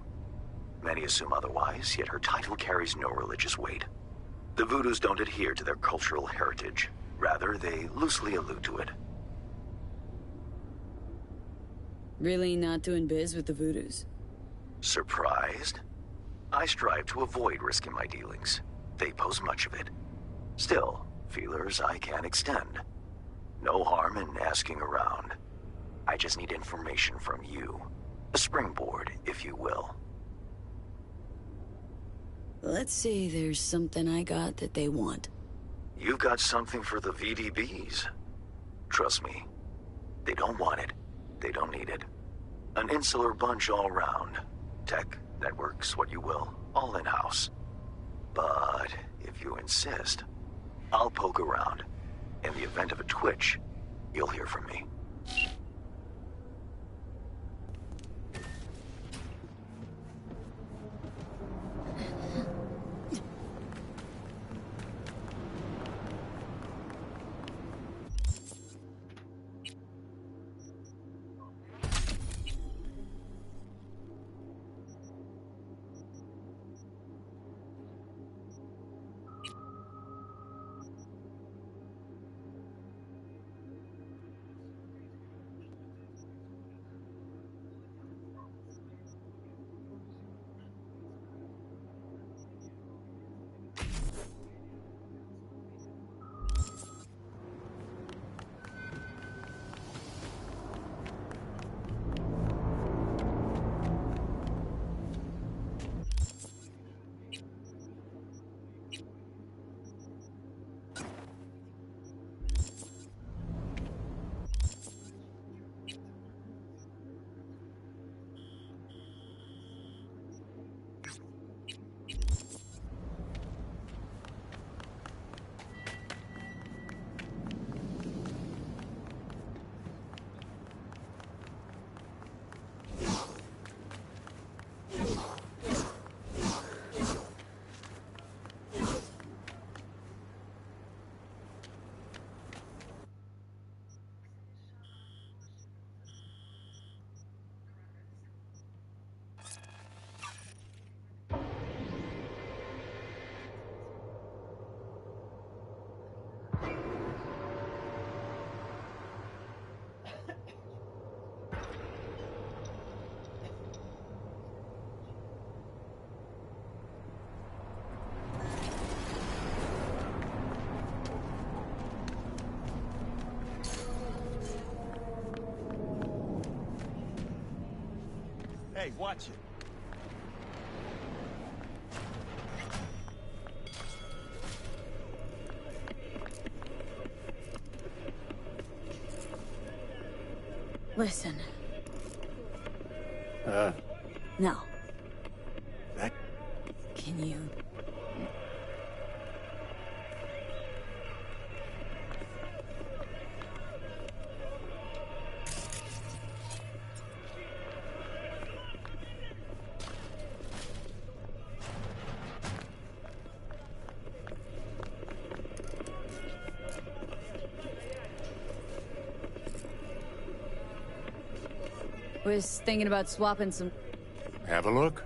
Many assume otherwise, yet her title carries no religious weight. The Voodoos don't adhere to their cultural heritage. Rather, they loosely allude to it. Really not doing biz with the Voodoos? Surprised? I strive to avoid risking my dealings. They pose much of it. Still, feelers I can extend. No harm in asking around. I just need information from you. A springboard, if you will. Let's say there's something I got that they want. You've got something for the VDBs. Trust me. They don't want it. They don't need it. An insular bunch all round. Tech, networks, what you will, all in-house. But if you insist, I'll poke around. In the event of a twitch, you'll hear from me. Hey, watch it. Listen. No. That... Can you... Was thinking about swapping some... Have a look.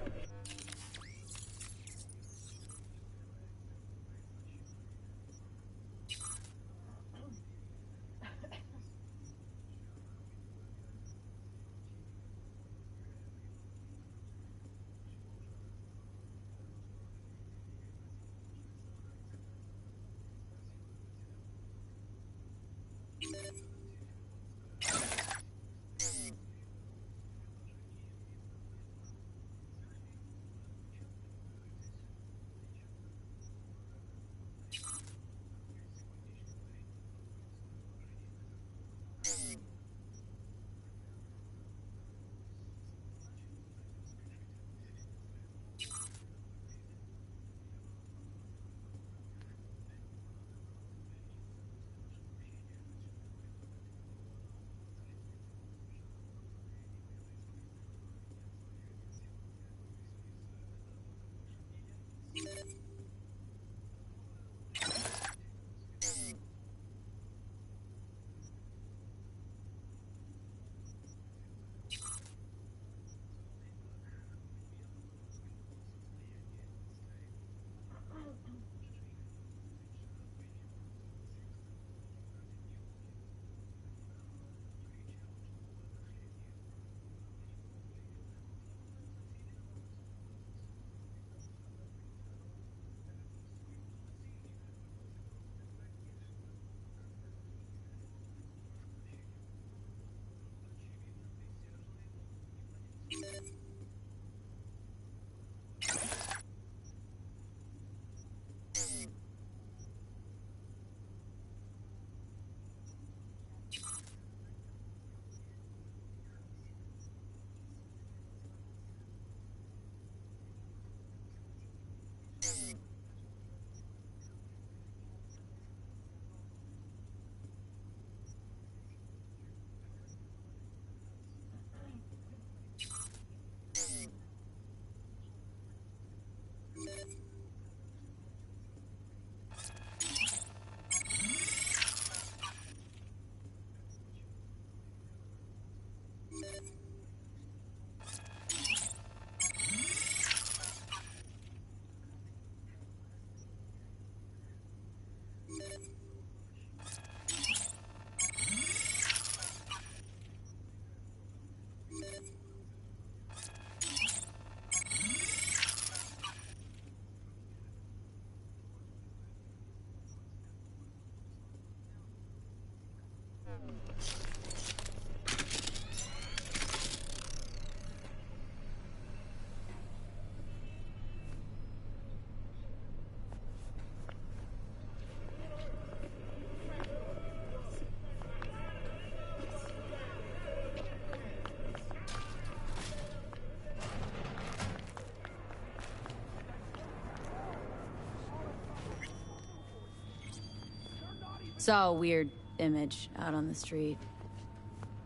Saw a weird image out on the street.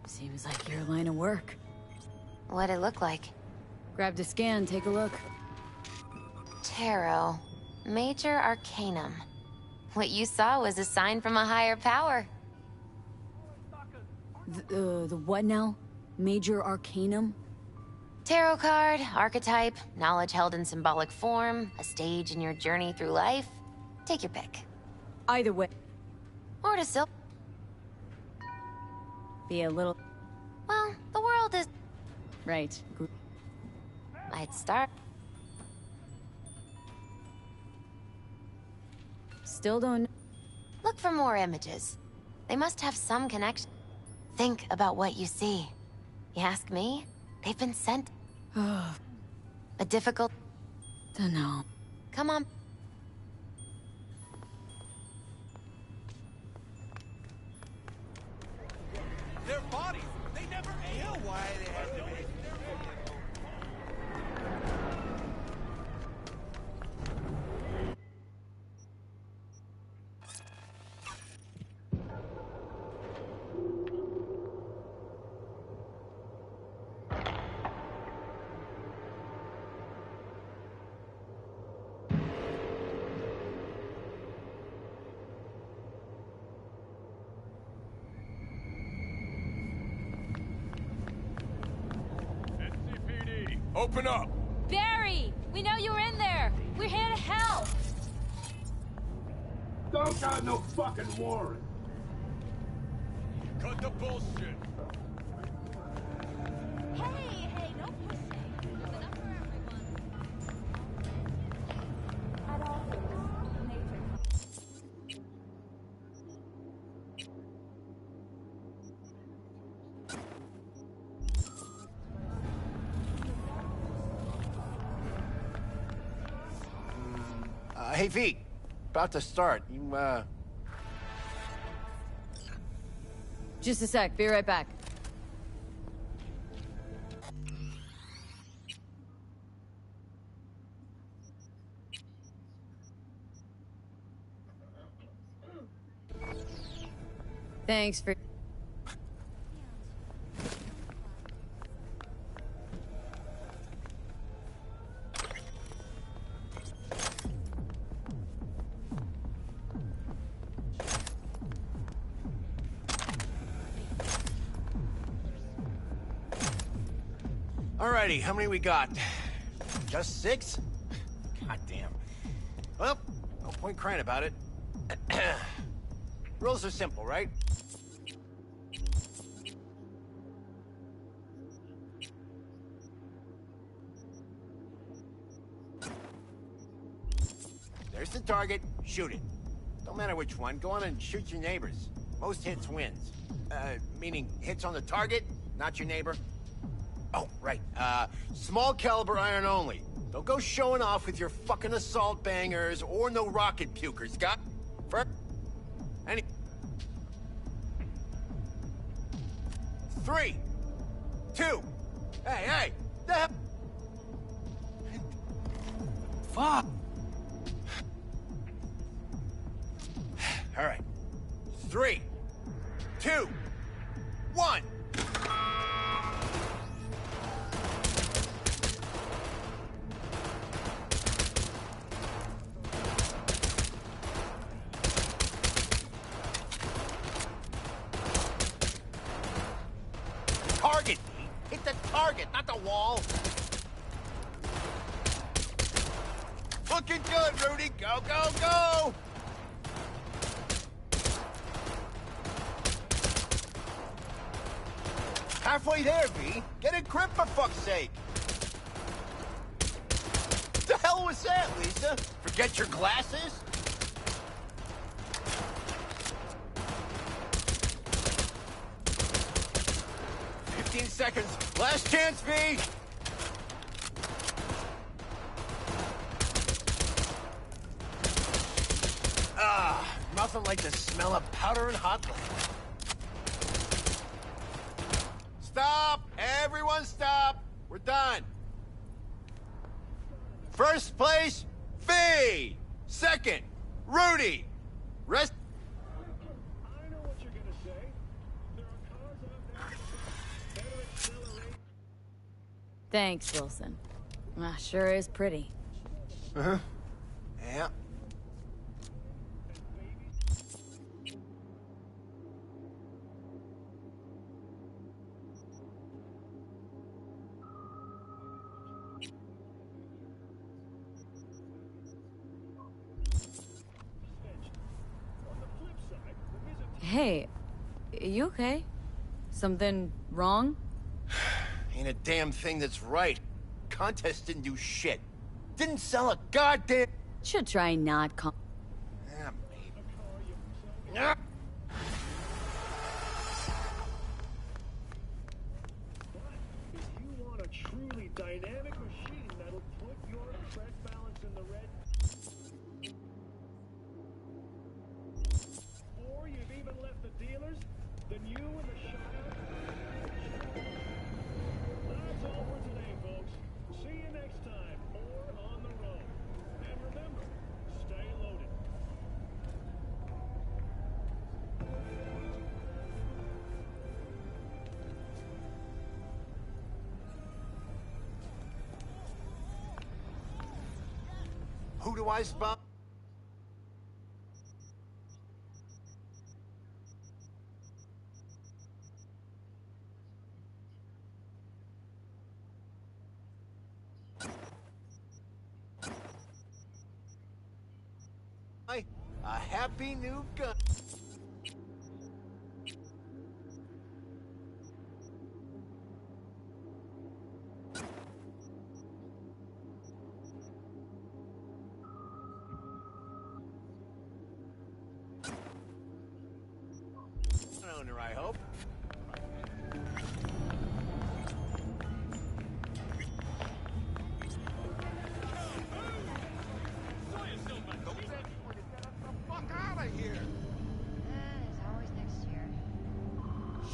Seems like your line of work. What'd it look like? Grabbed a scan, take a look. Tarot. Major Arcanum. What you saw was a sign from a higher power. The what now? Major Arcanum? Tarot card, archetype, knowledge held in symbolic form, a stage in your journey through life. Take your pick. Either way. Or to still... Be a little... Well, the world is... Right. Might start... Still don't... Look for more images. They must have some connection. Think about what you see. You ask me? They've been sent... A difficult... Dunno. Come on. Their bodies, they never ate. You know why they had to make Open up! Barry! We know you're in there! We're here to help! Don't got no fucking warrant! Cut the bullshit! Hey, no pushing! There's enough for everyone. Hey, V. About to start. You, Just a sec, be right back. Thanks for... Alrighty, how many we got? Just 6? God damn. Well, no point crying about it. Rules are simple, right? There's the target, shoot it. Don't matter which one, go on and shoot your neighbors. Most hits wins. Meaning hits on the target, not your neighbor. Oh, right. Small caliber iron only. Don't go showing off with your fucking assault bangers or no rocket pukers, got? Any... 3, 2. Hey! Fuck! All right. 3, 2, 1. Target! Hit the target, not the wall! Looking good, Rudy! Go, go, go! Halfway there, V. Get a grip for fuck's sake! What the hell was that, Lisa? Forget your glasses? 15 seconds. Last chance, V! Ah, nothing like the smell of powder and hot liquor. Stop! Everyone stop! We're done. First place, V! Second, Rudy! Rest... Thanks, Wilson. Sure is pretty. Uh-huh. Yeah. Hey, you okay? Something wrong? Ain't a damn thing that's right. Contest didn't do shit. Didn't sell a goddamn... Should try not Yeah, maybe. Ah! If you want a truly dynamic machine that'll put your tread balance in the red, or you've even left the dealers, then you and the Shire. That's all for today, folks. See you next time, or on the road. And remember, stay loaded. Who do I spot? A happy new gun. Owner, I hope.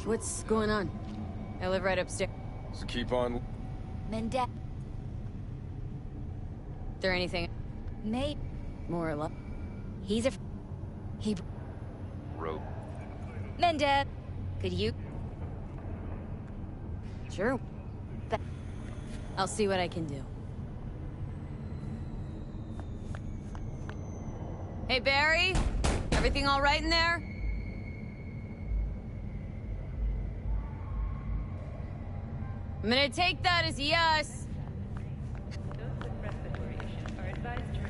What's going on? I live right upstairs. Just keep on. Mendez. There anything? Nate. More or less. He's a... He... Rope. Mendez. Could you... Sure. I'll see what I can do. Hey, Barry? Everything all right in there? I'm gonna take that as a yes. Those with respiratory issues are advised to